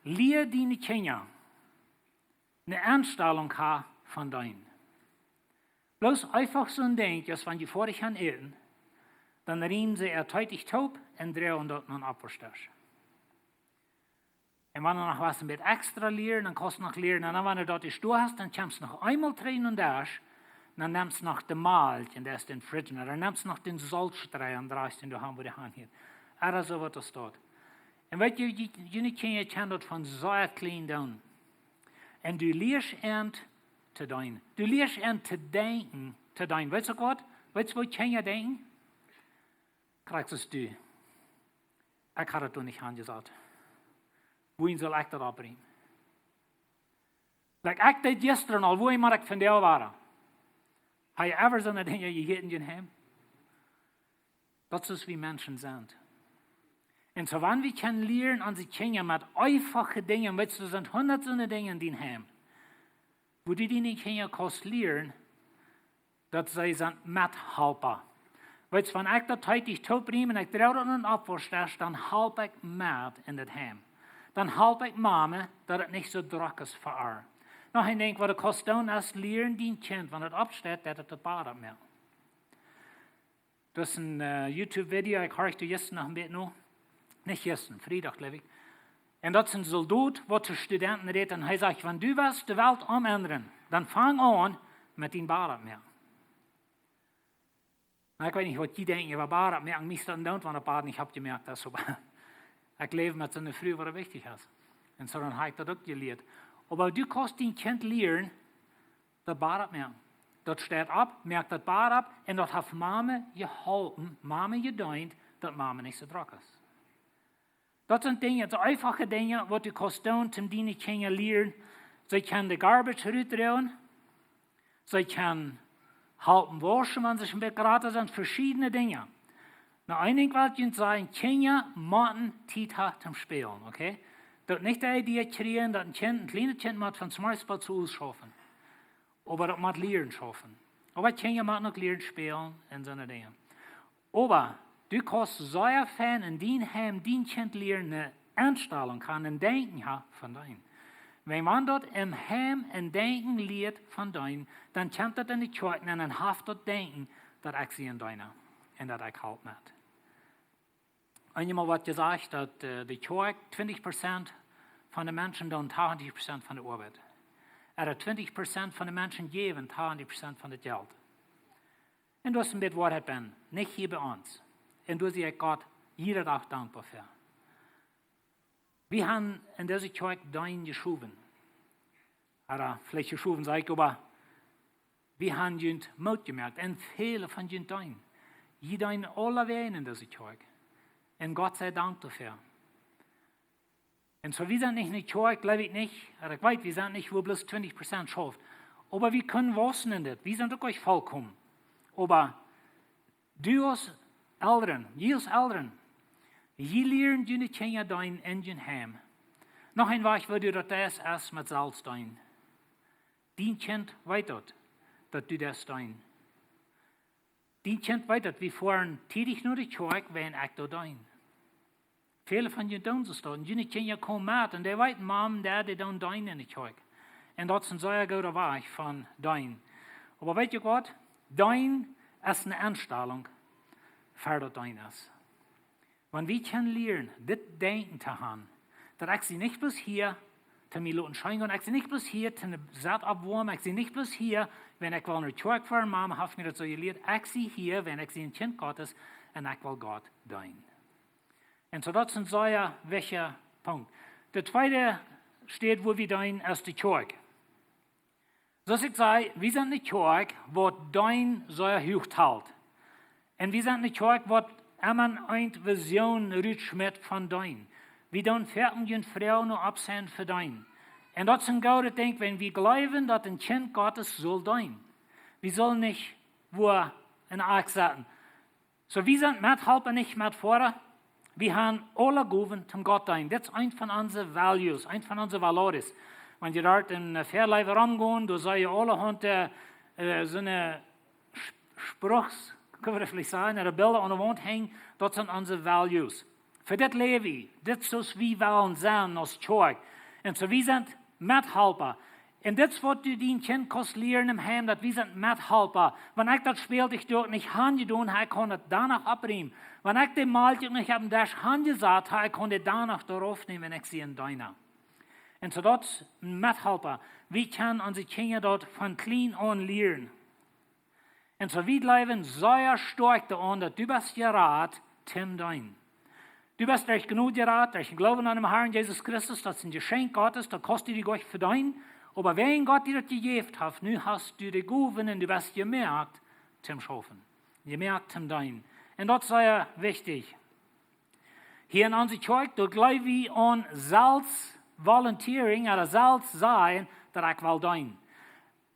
lehr deine Kinder eine Einstellung haben von dein. Bloß einfach so ein Ding, dass wenn die vor dich eten, dann reden sie teutig taub und drehen dort einen Apfelstich. Und wenn du noch was mit extra lehren, dann kannst du noch lehren. Und dann, wenn du dort die Stuhl hast, dann kommst du noch einmal drin und das. Dann nimmst du noch den Malch, und das ist den Frittner. Dann nimmst du noch den Salzstreu und drehst den du haben, wo die Hand hier. Aber so wird das dort. Und weißt du, die Kinder können das von so klein tun. Und du lernst ihn zu tun. Du lernst ihn zu denken, zu tun. Weißt du Gott? Weißt du, wo Kinder denken? Kriegst es du. Ich habe das nicht angesagt. Wohin soll ich das abbringen? Like ich deed gisteren al, wohin mag ik van jou waren? Heb je ever zo'n dingen gegeten in hem? Dat is wie Menschen sind. Und so wenn wir können lernen an sich Kinder mit einfachen Dingen, weißt du, das sind 100 so Dinge in den Heim, wo die Kinder kannst lernen, dass sie sind mithelper. Weißt du, wenn ich das heute taubnehmen und ich drehe das in den Apfelstich, dann helfe ich mit in das Heim. Dann helfe ich Mama, dass es nicht so druck ist für ihr. Noch ich denke, was du kannst tun, ist lernen dein Kind, wenn es absteht, dass es das Bad mehr. Das ist ein YouTube-Video, ich höre dir jetzt noch ein bisschen noch. Nicht gestern, Freitag, glaube ich. Und das ist ein Soldat, der zu Studenten redet. Und er sagt, wenn du willst die Welt umändern, dann fang an mit den Bad mehr. Ich weiß nicht, was die denken über Bad mehr. Mich dann don't want to Bad. Ich habe gemerkt, dass so. Ich lebe mit so einer Früh, was wichtig ist. Und so dann habe ich das auch gelernt. Aber du kannst dein Kind lernen, das Bad mehr. Das steht ab, merkt das Bad ab. Und das hat Mama geholfen, Mama gedient, dass Mama nicht so druck ist. Das sind Dinge, so einfache Dinge, die du kannst tun, um deine Kinder lernen. Sie können die Garbage rausdrehen. Sie können halten waschen, wenn sie schon gerade sind. Verschiedene Dinge. Na, einig wollte ich sagen, Kinder müssen Zeit zum Spielen, okay? Das nicht die Idee kriegen, dass ein kleines Kind von Smartspot zu ausschaffen. aber das muss Lehren schaffen. Aber Kinder müssen noch Lehren spielen und so Dinge. Aber du kannst so Fan in dein Heim, dein Kind Lehren eine Einstellung haben, ein Denken haben von dein. Wenn man dort im Heim ein Denken lehrt von dein, dann kann das in die Kirche und dann haft dort Denken, dass ich sie in deiner und dass ich halt nicht. Einmal wird gesagt, dass die Kirche 20% von den Menschen tun 80% von der Arbeit. Oder 20% von den Menschen geben 80% von dem Geld. Und das ist ein bisschen Wahrheit bin, nicht hier bei uns. Und du siehst Gott jeder Tag dankbar für. Wir haben in dieser Kirche Dein geschoben. Oder vielleicht geschoben, sage ich, aber wir haben jünd Mut gemerkt. Und viele von jünd Dein. Jeder in aller Wehen in dieser Kirche. Und Gott sei Dank dafür. Und so, wir sind nicht in der Kirche, glaube ich nicht. Oder ich weiß, wir sind nicht, wo bloß 20% schafft. Aber wir können wachsen in das. Wir sind auch euch vollkommen. Aber du als Eltern, je lernen deine Kinder dein in dein Heim. Noch ein Weg, wo du das erst mit Salz dein. Dein Kind weiß dass du das dein. Dein Kind weiß, wir fahren tätig nur die Kirche, wenn ich da dein. Viele von ihnen tun es dort. Und deine Kinder kommen mit und die wissen, Mom, Dad, die tun dein in die Kirche. Und das ist ein sehr guter Weg von dein. Aber weißt du Gott, dein ist eine Einstellung, für das dein ist. Wenn wir können lernen, das Denken zu haben, dass ich sie nicht bloß hier zu mir lassen scheinen und ich sie nicht bloß hier zu einem Satt abwärmen, ich sie nicht bloß hier, wenn ich will eine Kirche fahren, Mama hat mir das so gelehrt, ich sie hier, wenn ich sie ein Kind Gottes und ich will Gott dein. Und so das ist ein sehr wichtiger Punkt. Der zweite steht, wo wir dein ist die Kirche. So ich sage, wir sind eine Kirche, wo dein sehr hoch hält. Und wir sind eine Kirche, wo immer eine Vision rütschmet von dein. Wir tun fertig und Frauen nur absehen für dein. Und das ist ein gutes Ding, wenn wir glauben, dass ein Kind Gottes soll dein. Wir sollen nicht, wo in Ark sagen. So, wir sind mithelfen, nicht mit vorder. Wir haben alle Goven zum Gott dein. Das ist ein von unseren Values, ein von unseren Valores. Wenn ihr dort in Fairlife rangehen, da seid ihr alle Hunde so eine Spruchs, können wir vielleicht sagen, oder Bilder an der Wand hängen, das sind unsere Values. Für das leben wir, das ist so, wie wir wollen sein als Kirche. Und so, wir sind Mithelfer. Und das, was du dein Kind kannst lernen im Heim, dass wir sind Mithelfer. Wenn ich das Spiel dich dort nicht handgetan habe, ich kann das danach abbringen. Wenn ich den Maltag nicht auf dem Dash handgesagt habe, ich kann das danach darauf nehmen, wenn ich sie in deiner. Und so das ein Mithelfer. Wir können unsere Kinder dort von klein an lernen. Und so wir bleiben sehr stark daran, dass du bist gerat, Tim dein. Du bist durch genug gerat, durch den Glauben an den Herrn Jesus Christus, das ist ein Geschenk Gottes, das kostet dir Gott für dein. Aber wenn Gott dir das gegeben hat, nun hast du die Guven und du bist gemerkt, Tim schaffen. Gemerkt, Tim dein. Und das ist sehr wichtig. Hier in unserer Kirche, da glauben wir an Volunteering oder Salz sein, dass ich will dein.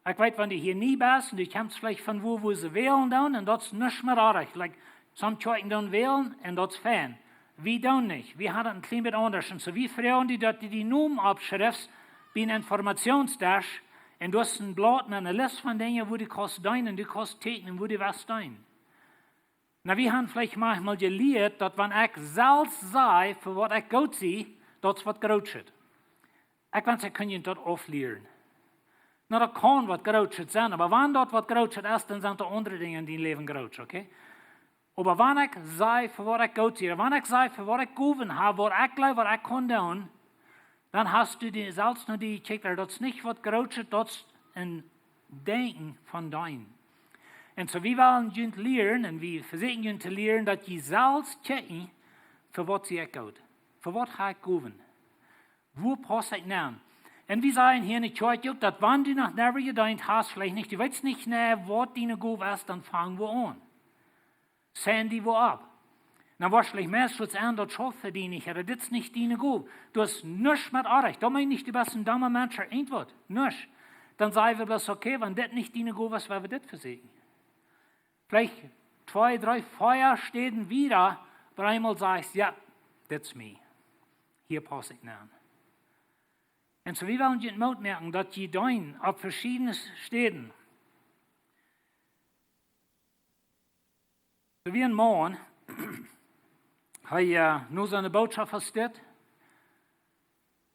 Ich weiß, wenn du hier nie bist und du kommst vielleicht von wo sie wählen dann, und das ist nicht mehr richtig. Like, some Kirchen dann wählen und das ist fein. Wir dann nicht. Wir haben ein klein bisschen anders. Und so wie Frauen, die dort die Namen abschrift, wie ein Informationsdash, und du hast ein Blatt und eine Liste von Dingen, wo du kannst dein und du kannst täten, wo du was dein. Na, wir haben vielleicht manchmal gelehrt, dass wenn ich Salz sei, für was ich gut sehe, das wird gerutscht. Ich weiß, ich kann das auflehren. Na, das kann was gerutscht sein, aber wenn das was gerutscht ist, dann sind da andere Dinge in deinem Leben gerutscht, okay? Aber wenn ich sei, für was ich gut sehe, wenn ich sei, für was ich gehoven habe, was ich glaube, was ich kann tun, dann hast du die Salz noch die gecheckt, das ist nicht was gerutscht, das ist ein Denken von dein. Und so wir wollen jünd lernen, und wir versuchen jünd zu lernen, dass die Salz checken, für was sie gut. Für was habe ich gehoven. Wo passe ich nach? Und wir sagen hier in der Kirche, dass wenn du noch never gedacht hast, vielleicht nicht, du weißt nicht, was deine Gabe ist, dann fangen wir an. Sehen die wo ab. Dann wahrscheinlich merkst du, das schafft für die nicht, aber das ist nicht deine Gabe. Du hast nichts mit Arbeit. Da meine ich nicht, du bist ein dummer Mensch, irgendwas. Nichts. Dann sagen wir bloß, okay, wenn das nicht deine Gabe ist, werden wir das versuchen. Vielleicht 2, 3 Feuer stehen wieder, aber einmal sagst du, ja, that's me. Hier passe ich nach. Und so wie wollen je het merken, dass je Dein auf verschiedene Städten. So wie ein Mann, hij nur seine Botschaft versteht,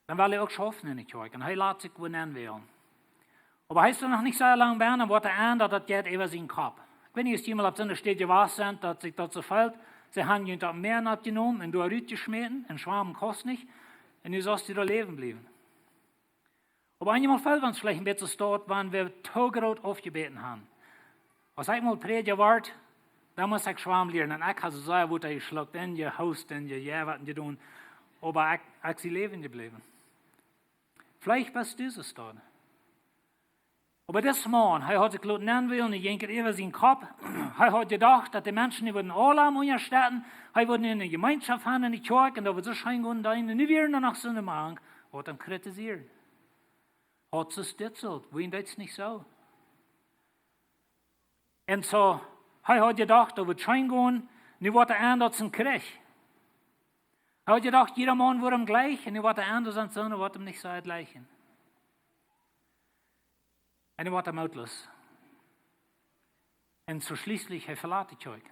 dann will er auch schaffen in die Kirche. Und er lässt sich wohnen wählen. Aber heißt er noch nicht so lange bei einem, was er ändert, das geht über seinen Kopf. Ich weiß nicht, ob jemand auf so einer Städte gewesen sind, dass sich das so fällt. Sie haben ihn da mehr abgenommen und da rausgeschmissen, und Schwaben kostet nicht, und nu sollst du da leben bleiben. Aber einmal fällt uns vielleicht ein bisschen dort, wenn wir tagerot aufgebeten haben. Als ich mal Prediger war, da muss ich Schwaben lernen. Und ich habe so sehr gut geschluckt, in je Haus, in je was die tun. Aber ich sie leben geblieben. Vielleicht bist du es dort. Aber das Mann, er hat sich nennen will, und ich denke über seinen Kopf. Er hat gedacht, dass die Menschen die würden alle am Unterstädten, er würden in eine Gemeinschaft haben, in die Kirche, und da wird so schein gehen, da und nie wieder nach so einem Mang, hat ihn kritisiert. Hat sie stitzelt, wen das nicht so? Und so, er hat gedacht, da wird schein gehen, nu wird er anders in Krieg. Er hat gedacht, jeder Mann wird ihm gleich, und nu wird er anders an so, wird ihm nicht so gleichen. Und er war mutlos. Und so schließlich, er verlässt die Kirche.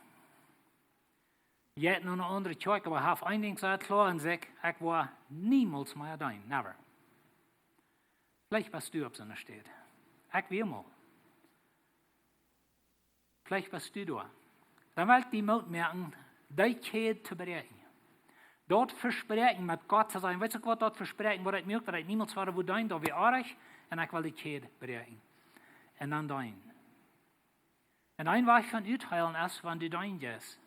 Je hebt noch eine andere Kirche, aber er hat ein Ding gesagt, klar, und sagt, ich war niemals mehr dein, never. Vielleicht bist du auf so einer Stadt. Ich will mal. Vielleicht bist du da. Dann will die Mut merken, die Kirche zu bereichen. Dort versprechen, mit Gott zu sein. Weißt du, was dort versprechen, was ich merke, dass ich niemals war, wo dein, da wie euch, und ich will die Kirche bereichen. Und dann dein. Und ein Weg von Urteilen ist, wenn du dein gehst.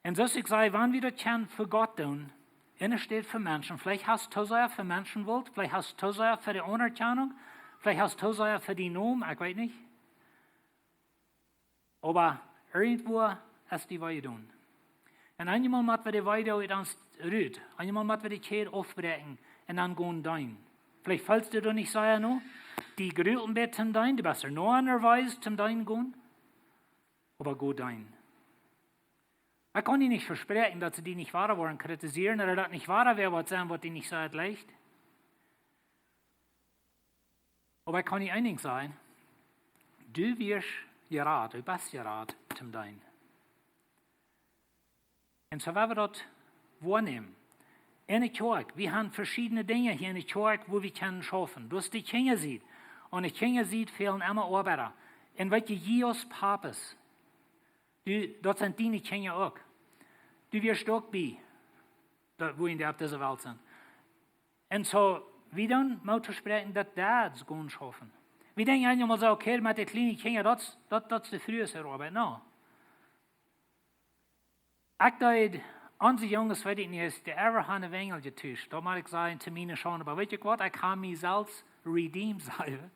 Und so ich sage, wenn wir das können für Gott tun, in steht für Menschen, vielleicht hast du sehr für Menschen wollt, vielleicht hast du sehr für die Anerkennung, vielleicht hast du sehr für die Nomen, ich weiß nicht. Aber irgendwo ist die Weide tun. Und einmal müssen wir die Weide uns rühren, einmal müssen wir die Kirche aufbrechen und dann gehen dein. Vielleicht fällst du nicht so noch. Die gerührten Bett zum Dein, die besser noch einer Weise zum Dein gehen. Aber go Dein. Ich kann ihnen nicht versprechen, dass sie die nicht wahr wollen, kritisieren, oder dass nicht wahr wäre, was sagen, was die nicht so leicht. Aber ich kann ihnen einiges sagen. Du wirst gerade, du bist gerade zum Dein. Und so werden wir das wahrnehmen. In der Kirche, wir haben verschiedene Dinge hier in der Kirche, wo wir können schaffen. Du hast die Kinder sieht. Und die Kinder sieht fehlen immer Arbeiter. Und welche Jesus Papes, dort sind die Kinder auch. Du wirst auch bei, wo in der auf dieser Welt sind. Und so, wir dann mal zu sprechen, dass das gehen schaffen. Wir denken einmal so, okay, mit den kleinen Kindern, das ist die früheste Arbeit. No. Ich dachte, unsere Jungs, weiß ich nicht, die ever haben einen Engel getäuscht. Da muss ich sagen, zu mir schauen, aber weißt du was, ich kann mich selbst redeemen sein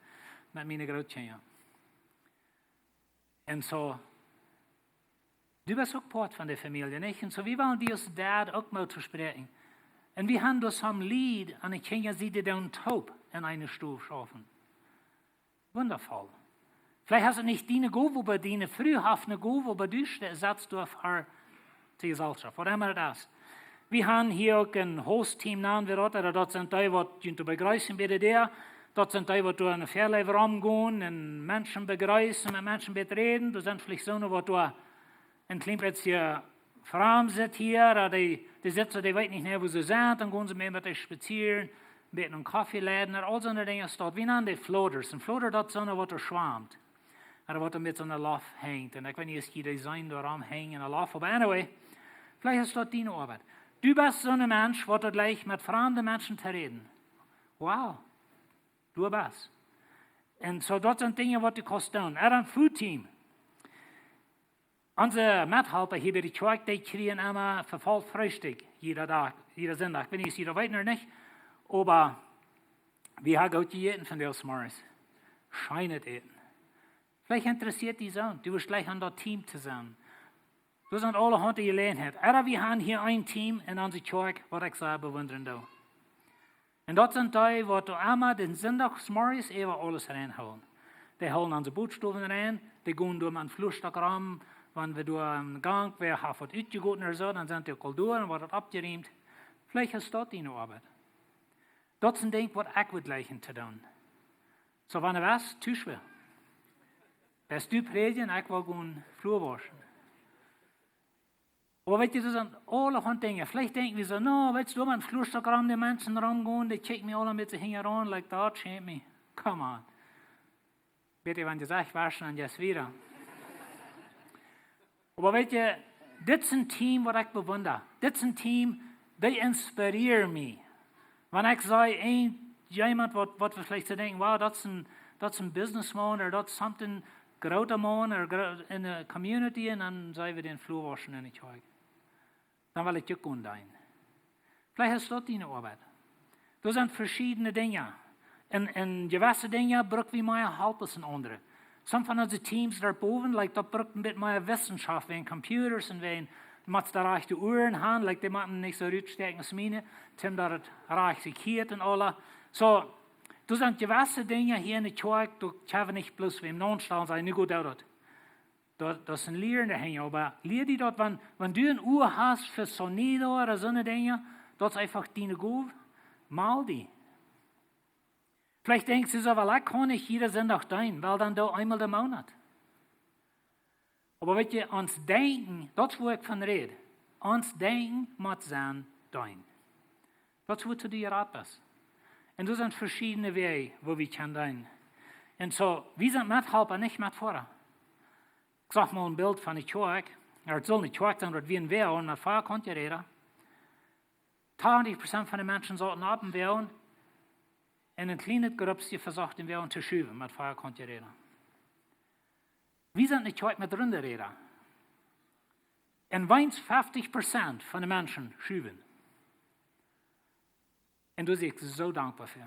mit meinen Großkindern. Und so, du bist auch Part von der Familie, nicht? Und so, wir wollen dir als Dad auch mal zu sprechen. Und wir haben das am Lied an die Kinder, die dann taub in eine Stufe schaffen. Wundervoll. Vielleicht hast du nicht die Gove, aber die frühhafte Gove, aber du setzt du auf her zur Gesellschaft. Was immer das. Wir haben hier auch ein Host-Team, nennen wir das, oder das sind die, die begrüßen bei der. Das sind die, die durch eine Fairlife rumgehen und Menschen begrüßen, mit Menschen reden. Das sind vielleicht so, die da ein kleines hier Frauen sitzen hier, oder die sitzen, die wissen nicht mehr, wo sie sind, dann gehen sie mit euch spazieren, mit einem Kaffeeladen, oder all so eine Dinge dort. Wir nennen die Floaters. Ein Floater, das ist so eine, die schwammt. Oder was mit so einer Lauf hängt. Und ich weiß nicht, ist die Design da rumhängen in der Lauf, aber anyway, vielleicht ist das deine Arbeit. Du bist so ein Mensch, der gleich mit fremden Menschen zu reden. Wow, du bist. Und so, das sind Dinge, die kosten. Er ein Food-Team. Unsere Mithelfer hier bei der Kirche, die kriegen immer verfolgt Frühstück, jeder Tag, jeder Sonntag. Wenn ich jeder weiß noch nicht, aber wir haben gut gegessen von der Morgens. Scheinet eten. Vielleicht interessiert die so, du wirst gleich an das Team zu sein. Das sind alle Hunde gelernt. Aber wir haben hier ein Team in unserer Kirche, was ich sehr bewundern will. Und das sind die, die immer den Sonntagsmorgens alles reinholen. Die holen unsere Bootstufen rein, die gehen durch einen Flurstock rum, wenn wir durch einen Gang, wer hat was ausgegoten oder so, dann sind die Kulturen, wird das abgeräumt. Vielleicht ist das deine Arbeit. Dat is een ding wat ik wil lijken te doen. Zo wanneer was, thuis weer. Best du predigen, ik wil gewoon vloer waschen. Maar weet je, dat zijn alle dingen. Vielleicht denken we zo, nou, weet je, met een vloerstok ram die mensen ramgaan, die kijken me alle met zich hingen aan, like that, shame me. Come on. Weet je, wanneer je zegt, waschen en just weer. Maar weet je, dit is een team wat ik bewonder. Dit is een team, die inspireert me. Wanneer ik zei, iemand wat we vielleicht te denken, wow, dat is een businessman, of dat is something groter man, in de community, en dan zijn we den vloer waschen in de kerk. Dan wil ik je ook doen. Vielleicht is dat die arbeid. Er zijn verschillende dingen. En gewisse dingen brauchen we meer hulp als andere. Some van onze teams daarboven, like, dat braucht een beetje meer wetenschap, en computers en wegen. Met de rechte uren gaan, like, die moeten niet zo uitsteken als mijne. Tim dat het rechte keert en alle. So, er zijn gewisse dingen hier in de kerk, dat hebben we niet bloß wie im Nonstall zijn, nu goed dat. Dat is een leer dahin, maar leer die dat, wenn du een uur hast für sonido oder so eine Dinge, dat is einfach die Gove, mal die. Vielleicht denkst du so, weil ich kann nicht jeder Sonntag dein, weil dann da einmal der Monat. Aber weet je, ans denken, dat is waar ik van red. Ans denken moet zijn dein. Dat is wat du dir raad bist. En er zijn verschillende wegen, wo wir können dein. En so, wir sind mithelper, nicht mit vorher. Ik zag mal een beeld van de kerk. Het zal niet kerk zijn, dat we een wel, en met vorher kon je reden. 80% van de mensen zouden op een wel, en een kleine groepje versucht den wel te schuiven, met vorher kon je reden. We zijn de kerk met runde reden. En weins 50% van de mensen schuiven. En daar ben ik zo dankbaar voor.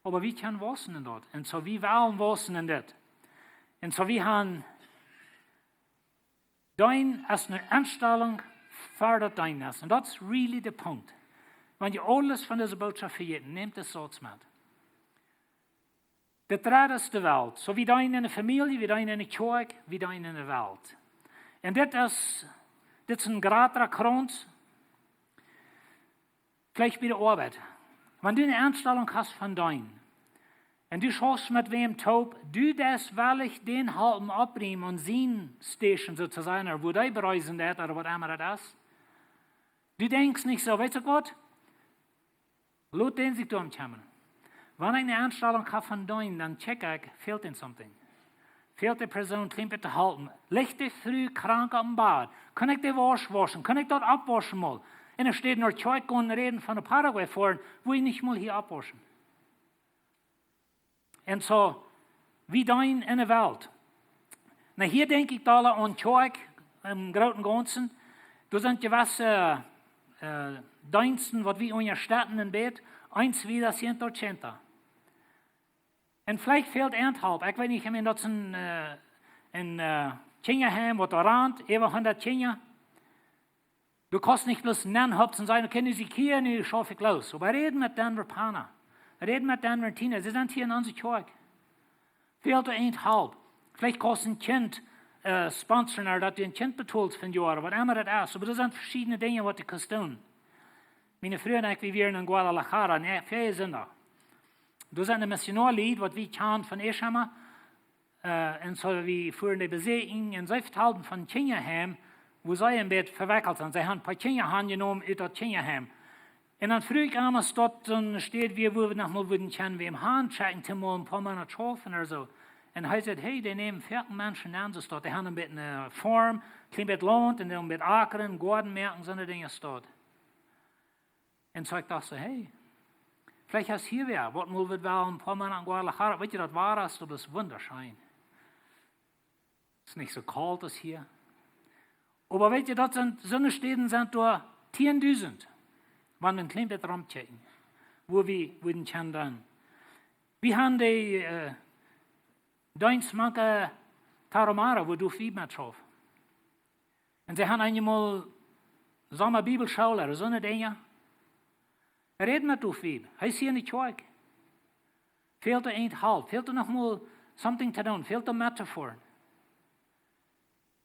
Maar we kunnen wassen in dat. En zo we willen wassen in dit. En zo we gaan dein als een instelling voor dat dein is. En dat is really de punt. Wanneer je alles van deze boodschap vergeet, neemt het zoals met. De draad is de wereld. Zo wie dein in de familie, wie dein in de kerk, wie dein in de wereld. En dit is een grotere grond. Vielleicht bij de arbeid. Wanneer du een instelling hast van dein, en du schaust mit wem taub, du das will ich den halten abbringen und zien station sozusagen, oder wo die bereisen dat, oder was immer das ist. Du denkst nicht so, weißt du Gott, lass den sich durchkommen. Wenn ich eine Anstellung habe von dein, dann check ich, fehlt ihnen something. Fehlt die Person, klimpert zu halten. Liegt die früh krank am Bad? Kann ich die Wasch waschen? Kann ich dort abwaschen mal? Und er steht in der Kirche und reden von der Paraguay vor, wo ich nicht mal hier abwaschen. Und so, wie dein in der Welt. Na, hier denke ich da an Kirche im Großen und Ganzen. Da sind gewisse Diensten, was wir unterstützen im Bett, eins wieder 100%. Und vielleicht fehlt einhalb. Ich weiß nicht, ich meine, das ist ein Kinderheim, was da rannt, über 100 Kinder. Du kannst nicht bloß nennen, und sagen, können Sie hier, nu schaffe ich los. Aber reden mit den Partner. Reden mit den Tina. Sie sind hier in unserer Kirche. Fehlt einhalb. Vielleicht kannst du ein Kind sponsern, oder dass du ein Kind betulst für ein Jahr, was immer das ist. Aber das sind verschiedene Dinge, was du kannst tun. Meine Freunde, wir waren in Guadalajara, ne, 4 sind da. Da sind ein Missionarlied, was wir kennen von Eschhammer. Und so wir fuhren die Besetzung, und sie vertelten von Kinderheim, wo sie ein bisschen verwickelt sind. Sie haben ein paar Kinder angenommen aus das Kinderheim. Und dann früh ich einmal dort, dann steht wir, wo wir nochmal würden kennen, wie im Hand checken, zum mal ein paar Monate schaffen oder so. Und er sagt, hey, die nehmen 14 Menschen an, so dort. Die haben ein bisschen eine Farm, ein klein bisschen Land, und dann ein bisschen Ackern, Garten, Märkten, so eine Dinge dort. Und so ich dachte so, hey, vielleicht hast du hier wer, was mal wird wel ein paar Monate in Guadalajara, weißt du, das war das, das ist wunderschön. Es ist nicht so kalt als hier. Aber weißt du, das sind, so eine Städte sind da 10.000, wenn wir ein klein bisschen rumchecken, wo wir den können dann. Wir haben die Dienstmanke Taromara, wo du viel mit drauf. Und sie haben einmal Sommerbibelschule oder so eine Dinge. Red met u veel. Hij is hier in de kerk. Fehlt er een half. Fehlt er nog mal something te doen. Fehlt er metafoor.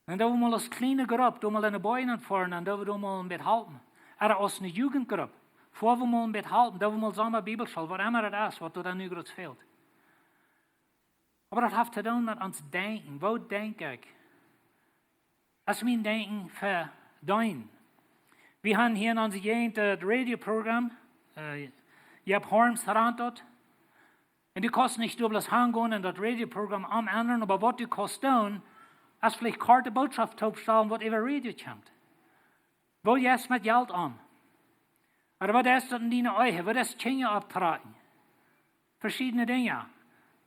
En dat we mal als kleine groep, dat we mal in de boeien fahren, en dat we mal een beetje helpen. Er als een jugendgroep, Vor wir mal ein Bett halten, da wir mal zusammen Bibelschule, was immer das ist, was dir dann nu gerade fehlt. Aber das hat zu tun mit uns denken. Wo denke ich? Das ist mein Denken für dein. Wir haben hier in unserer Gegend das Radioprogramm. Ich habe Horns daran dort. Und du kannst nicht nur bloß hingehen und das Radioprogramm ändern, aber was du kannst tun, ist vielleicht karte Botschaft aufstellen, was über Radio kommt. Wo jetzt mit Geld an. Oder was ist das in deine Augen? Was ist Kinder abtragen? Verschiedene Dinge.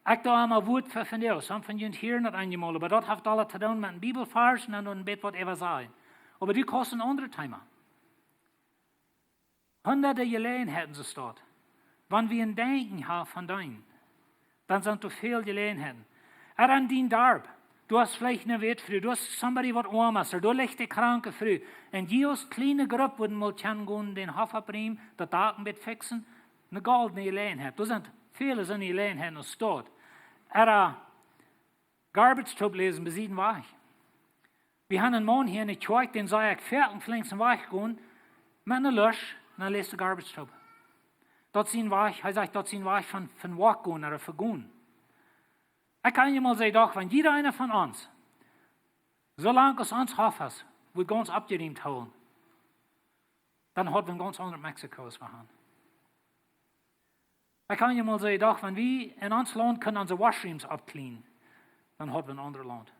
Ich da einmal Wort für von dir. Some von euch hier nicht einmal, aber das hat alles zu tun mit einem Bibelvers und ein Bett, was immer sagen. Aber du kannst ein anderes Thema. Hunderte Gelegenheiten sind dort. Wenn wir ein Denken haben von deinem, dann sind da viele Gelegenheiten. Er an dein Darb. Du hast vielleicht eine Wetfrüh, du hast somebody, was arm ist, oder du legst die Kranke früh. Und die aus kleine Gruppe würden mal gehen, den Hafer bringen, das Datenbett fixen, eine goldene Gelegenheit. Da sind viele so eine Gelegenheiten aus dort. Er Garbage Tub lesen, besieden war ich. Wir haben einen Mann hier in der Kirche, den sah ich fertig, flinks in Weich gehen, mit einer Lösch, und dann lässt der Garbage Tub. Dort sind Weich, er sagt, dort sind Weich von Walk gehen oder von gehen. Ich kann dir mal sagen, doch, wenn jeder einer von uns, solange es uns hofft, wird ganz abgeräumt holen, dann hat wir ein ganz anderes Mexiko als wir haben. Ich kann dir mal sagen, doch, wenn wir in uns Land können unsere Washrooms abcleanen, dann hat wir ein anderes Land.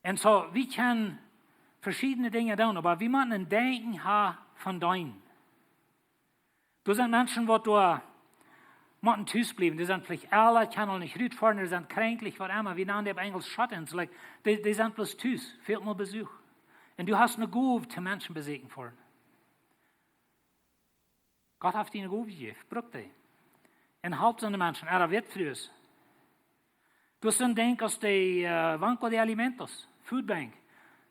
Und so, wir können verschiedene Dinge tun, aber wir müssen ein Denken haben von deinen. Du sind Menschen, die da müssen Tüß bleiben. Die sind vielleicht alle, können nicht gut fahren, die sind kränklich, was immer. Wir nennen die auf Englisch Schottens. Like, die sind bloß Tüß, fehlt mal Besuch. Und du hast eine Gabe, die Menschen besiegen wollen. Gott hat dir eine Gabe gegeben, braucht die. Und halb an den Menschen, wird für uns. Du hast ein Denk aus der Banco de Alimentos, Foodbank.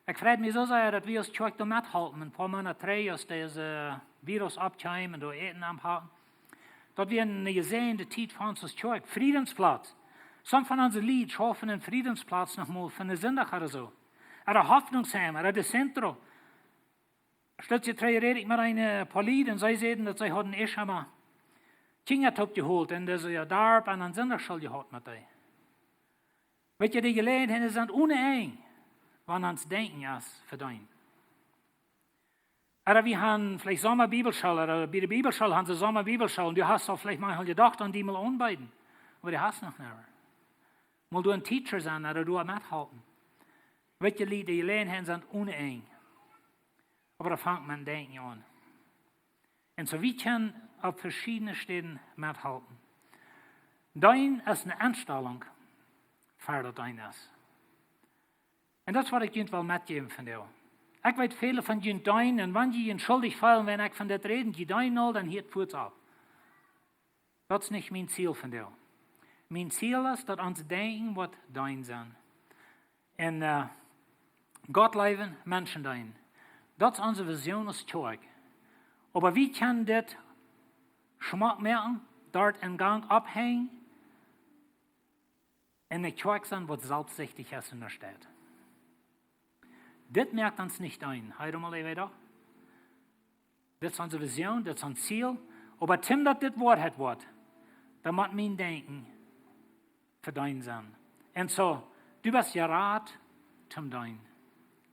Ich freue mich so sehr, dass wir uns Kirche da mithalten. Ein paar Monate, 3, aus diesem Virus abkommen und da Eten abhalten. Dort wir eine gesehene Zeit von uns als Kirche. Friedensplatz. Some von unseren Lied schaffen einen Friedensplatz nochmal für eine Sonntag oder so. Oder Hoffnungsheim, oder das Zentrum. Statt sie rede ich mit ein paar Lied und sie sehen, dass sie hatten schon mal Kindertop geholt und das ja Darb an einen Sonntagschule gehabt mit denen. Weet je, die Gelegenheiten sind uneng, wann ans Denken ist für dein. Oder wir haben vielleicht Sommerbibelschule, oder bei der Bibelschule haben sie Sommerbibelschule und du hast auch vielleicht manchmal gedacht an die mal anbeiden. Aber du hast noch nicht. Mal du ein Teacher sein oder du mithalten. Weet je, die Gelegenheiten sind uneng. Aber da fängt man Denken an. Und so wir können auf verschiedenen Städten mithalten. Dein ist eine Einstellung, für dein ist. Und das was ich dir mitgeben von dir. Ich weiß viele von ihnen dein, und wenn sie schuldig fallen, wenn ich von das reden, die dein all, dann hört es ab. Das ist nicht mein Ziel von dir. Mein Ziel ist, dass uns denken, was dein sind. Und Gott leben, Menschen dein. Das ist unsere Vision als Kirche. Aber wie können das Schmack merken, dort in Gang abhängen, in der Kirche sein, was selbstsüchtig ist in der Stadt? Das merkt uns nicht ein. Heute mal wieder. Das ist unsere Vision, das ist unser Ziel. Aber Tim, das Wort hat, dann muss mein Denken für dein sein. Und so, du bist ja Rat zum dein.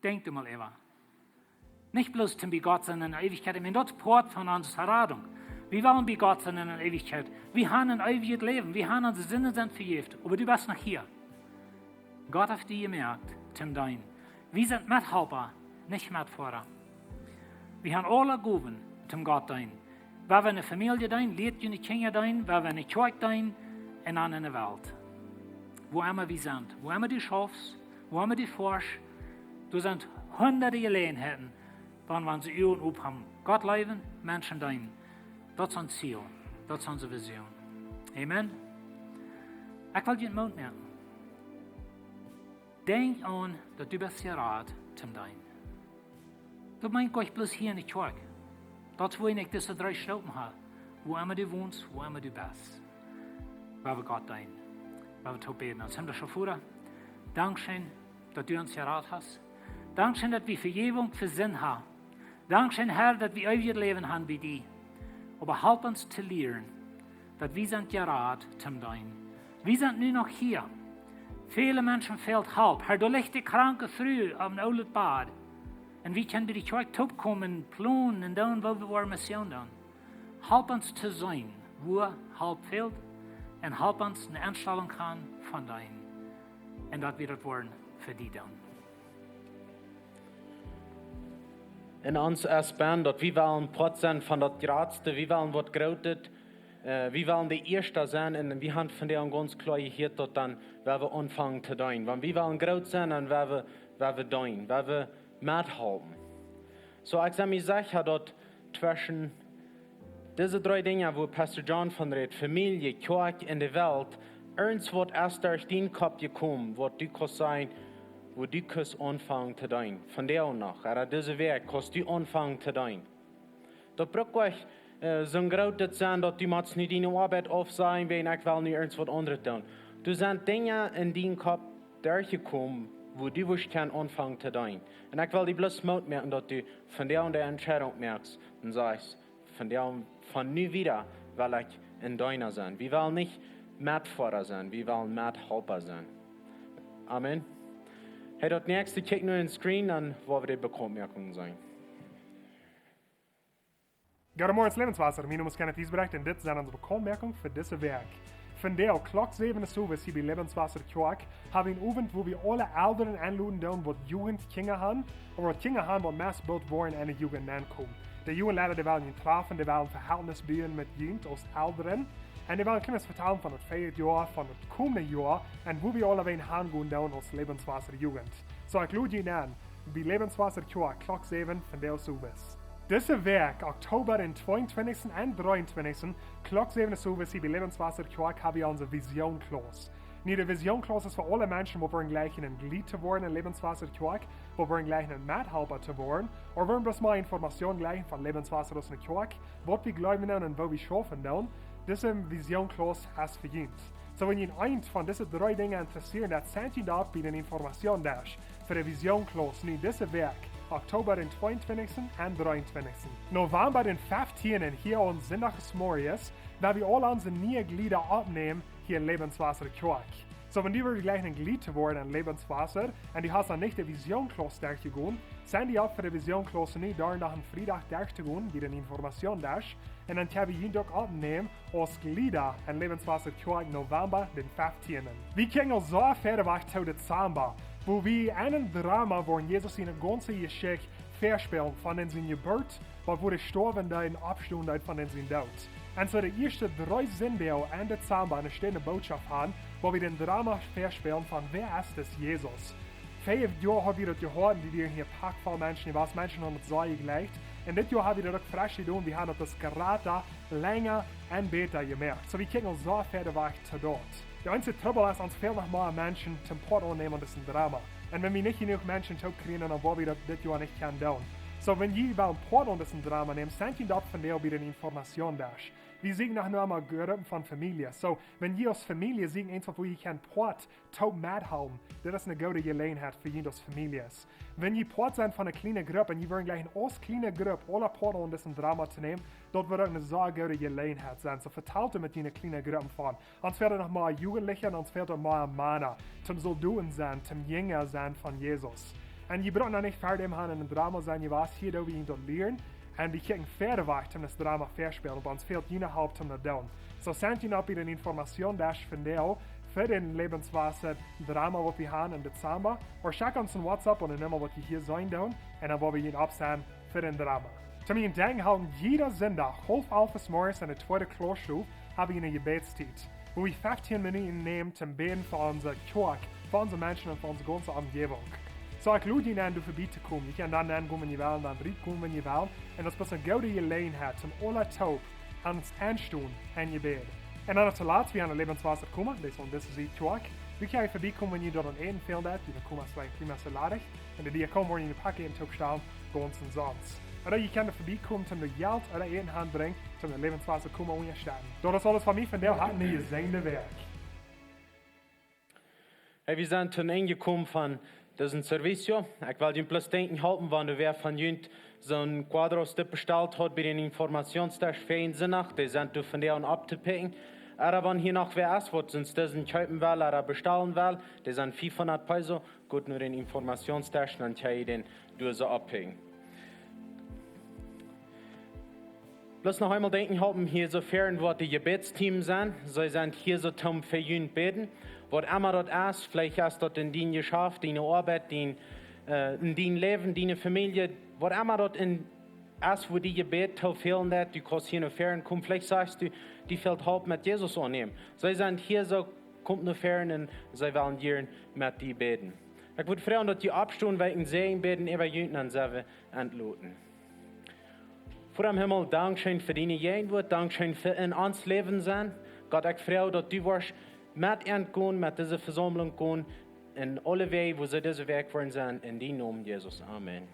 Denk du mal immer. Nicht bloß zum bei Gott sein in der Ewigkeit. Ich meine, das ist Port von unserer Radung. Wir wollen bei Gott sein in der Ewigkeit. Wir haben ein ewiges Leben. Wir haben unsere Sinne sind vergift. Aber du bist noch hier. Gott hat dir gemerkt, zum dein. Wir sind Mithelfer, nicht Mitfahrer. Wir haben alle Gaben zum Gott dein. Weil wir eine Familie dein, lebt eine Kinder dein, weil wir eine Kirche dein, und an eine Welt. Wo immer wir sind, wo immer du schaffst, wo immer du forschst, du sind hunderte Gelegenheiten, wann wir sie Uhren aufhaben. Gott leben, Menschen dein. Das ist unser Ziel, das ist unsere Vision. Amen. Ich will dir den Mund merken. Denk an, dass du bist Rat zum dein. Das meint Gott bloß hier in der Kirche. Das ist, wo ich diese 3 Stunden habe. Wo immer du wohnst, wo immer du bist. Weil wir Gott dein. Weil wir beten. Jetzt haben wir schon vor. Dankeschön, dass du uns Rat hast. Dankeschön, dass wir Vergebung für Sinn haben. Dankeschön, Herr, dass wir euer Leben haben bei dir. Aber help uns zu lernen, dass wir sind gerad zum Dein. Wir sind nu noch hier. Viele Menschen fehlt Hilfe. Herr, du liegt die kranke Frau am oude Bad. Und wie können die Kirche zurückkommen, planen und dann, wo wir unsere Mission tun? Help uns zu sein, wo Hilfe fehlt. Und help uns eine Einstellung haben von Dein. Und dass wir das wollen für die tun.
In ons als band, dat wie willen pot zijn van dat grootste, wie willen wat groot, wie willen de eerste zijn en wie hand van die aan ons klaar hier tot dan, waar we aanvangen te doen. Want wie willen groot zijn en waar we doen, waar we methelpen. So ik zou me zeggen dat tussen deze drie dingen, wo Pastor John van redt, familie, kerk en de wereld, ergens wat erst durch den Kopf gekommen, wat du kannst sein, wo du kannst anfangen zu doen. Von der noch, aber diese Weg kannst du anfangen zu doen. Da braucht ich so ein großes sein, dass du nicht in deine Arbeit aufsehen, wenn ich will nicht irgendwas was anderes tun. Du sind Dinge in deinen Kopf durchgekommen, wo du kannst anfangen zu doen. Und ich will dir bloß Mut merken, dass du von der und der Entscheidung merkst und sagst, von nu wieder will ich in deiner sein. Wir wollen nicht Mitfahrer sein, wir wollen Mithelfer sein. Amen. Hey, dat nächste kijk nu in den Screen an, wo wir die Bemerkungen sein.
Goedemorgen, Lebenswasser. Mijn naam is Kenneth Isbrecht en dit zijn onze bemerkungen für deze week. Vandaag, klok 7 uur, hier bij Lebenswasser Kerk, hebben we een avond wo wir alle ouderen aanladen doen wat Jugend Kinder haben, oder wat Kinder haben, wat meest beeld worden en de Jugend aankomen. De Jugendleider die willen treffen, die willen verhältnis bieden met Jugend als ouderen. En die willen kennis vertellen van het feierjaar, van het komende jaar en wo wir alle ween gaan doen als Lebenswasser Jugend. So ik lade je aan bij Lebenswasser Kerk, klok 7 van deze uur. Deze week, oktober in 22 en 23, klok 7 uur hier bij Lebenswasser Kerk hebben we onze Visionklas. Nu, de Visionklas is voor alle mensen die we gleich een Glied te worden in Lebenswasser Kerk, die we gleich een Mithelfer te worden, of we bloß mal Informationen gleich van Lebenswasser aus der Kerk, wat we geloven en wo we schaffen doen. Diese Visionklas ist für jeden. So, wenn ihr eins von diesen drei Dingen interessiert, dann seid ihr dort bei den Informationen für die Visionklas in diese Werk, Oktober den 22. und 23. November den 15. hier an Sonntags morgens, da wir alle unsere neue Glieder abnehmen hier in Lebenswasser Kerk. So, wenn die gleich ein Glied worden an Lebenswasser und die hast dann nicht die Visionklas durchgegangen, sind die auch für die Visionklas nicht da nach dem Freitag durchgegangen, wie den Informationen durch. Und dann können wir jeden Tag abnehmen als Glieder an Lebenswasser Kerk November den 15. Wir können so fertig zu Dezember, wo wir einen Drama, wo Jesus in der ganzen Geschichte verspielen von den seiner Geburt, wo der Sterbende in Abstand von den seinen Tod. Und so die ersten 3 Sonntage in Dezember eine stehende Botschaft haben, wo wir den Drama verspielen von wer ist das Jesus. 5 Jahre haben wir das gehört, die wir hier packt von Menschen, die Menschen haben das so gelegt. Und das Jahr haben wir das frisch getan, wir haben das gerade länger und besser gemerkt. So wir können so fertig zu dort. Der einzige Trouble ist, uns fehlt noch mal Menschen zum Port annehmen, das ist ein Drama. Und wenn wir nicht genug Menschen kriegen, dann wollen wir das Jahr nicht tun. So wenn ihr beim Port an das ein Drama nehmt, seid ihr dort von der wieder Information da. Wir sehen nach nur einmal Gruppen von Familie. So, wenn ihr als Familie sehen, einfach wo ihr kein Port taub mithaben, das ist eine gute Gelegenheit für jede Familie. Wenn ihr Port seid von einer kleinen Gruppe und ihr wollt gleich eine kleine Gruppe alle Port an das ein Drama zu nehmen, dort wird auch eine so gute Gelegenheit sein. So verteilt mit einer kleinen Gruppe fahren. Uns werden noch mal Jugendliche und uns werden mal Männer zum Soldaten sein, zum Jünger sein von Jesus. Und ihr braucht noch nicht fertig in einem Drama sein, ihr was hier, wie ihr dort lernen. Und die kijken verder weg om das Drama verspelen, aber uns fehlt jene Haupt um das doen. So sind ihr noch bei den Informationen, das von der für den Lebenswasser Drama, was wir haben im Dezember. Oder schick uns ein WhatsApp und dann nehmen wir, was wir hier sein tun. Und dann wollen wir ihn absehen für den Drama. Zum Gedenken haben jeder Sonntag, 11:30 morgens in der 2. Klasse, habe ich eine Gebetszeit, wo wir 15 Minuten nehmen zum Beten für unsere Kirche, für unsere Menschen und für unsere ganze Umgebung. So, ich lade ihn an, du vorbeizukommen. Ich kann dann ankommen, wenn ihr wollt, dann reinkommen, wenn ihr wollt. Und das ist eine gute Gelegenheit, zum aller Taub ans Anstehen an ihr Bett. Und dann zu Latz, wir an der Lebenswasser kommen, das ist die Tag. Wir können vorbeikommen, wenn ihr dort an Eden fehlt, dann kommen wir vielleicht prima saladig. Und die kommen, wo ihr in die Paket in den Tag stellen, ganz und sonst. Oder ihr könnt vorbeikommen, zum Geld oder Eden handbringen, zum Lebenswasser kommen und ihr stehen. Das ist alles von mir, von der hatten wir gesehene Werk.
Hey, wir sind zum Ende gekommen von Das ist ein Servicio. Ich will Ihnen bloß denken helfen, wenn wer von Ihnen so ein Quadros bestellt hat bei den Informationstest für ihn Sinnach, die sind von der und abzupicken. Aber wenn hier noch wer ist, was uns diesen kaufen will oder bestellen will, die sind 500 Peso, gut nur den Informationstest, dann kann ich den durch so abpicken. Bloß noch einmal denken, haben hier so fern, wo die Gebetsteams sind. Sie sind hier so zum für ihn beten. Was immer dort ist, vielleicht ist dort in dein Geschäft, deine Arbeit, in dein Leben, deine Familie, was immer dort ist, wo die Gebet fehlen, du kannst hier noch fern kommen. Vielleicht sagst du, die fällt halb mit Jesus annehmen. Sie sind hier so, kommt noch fern und sie wollen hier mit die beten. Ich würde fragen, dass die Abstunden wegen Segen beten, über Jünden an selber entloten. Vor dem Himmel, Dankeschön für deine Gegenwart, Dankeschön für in uns Leben sein. Gott, ich freue, dass du wirst mit gehen, mit dieser Versammlung gehen, in alle Wege, wo sie diese Weg wollen sein, in den Namen Jesus. Amen.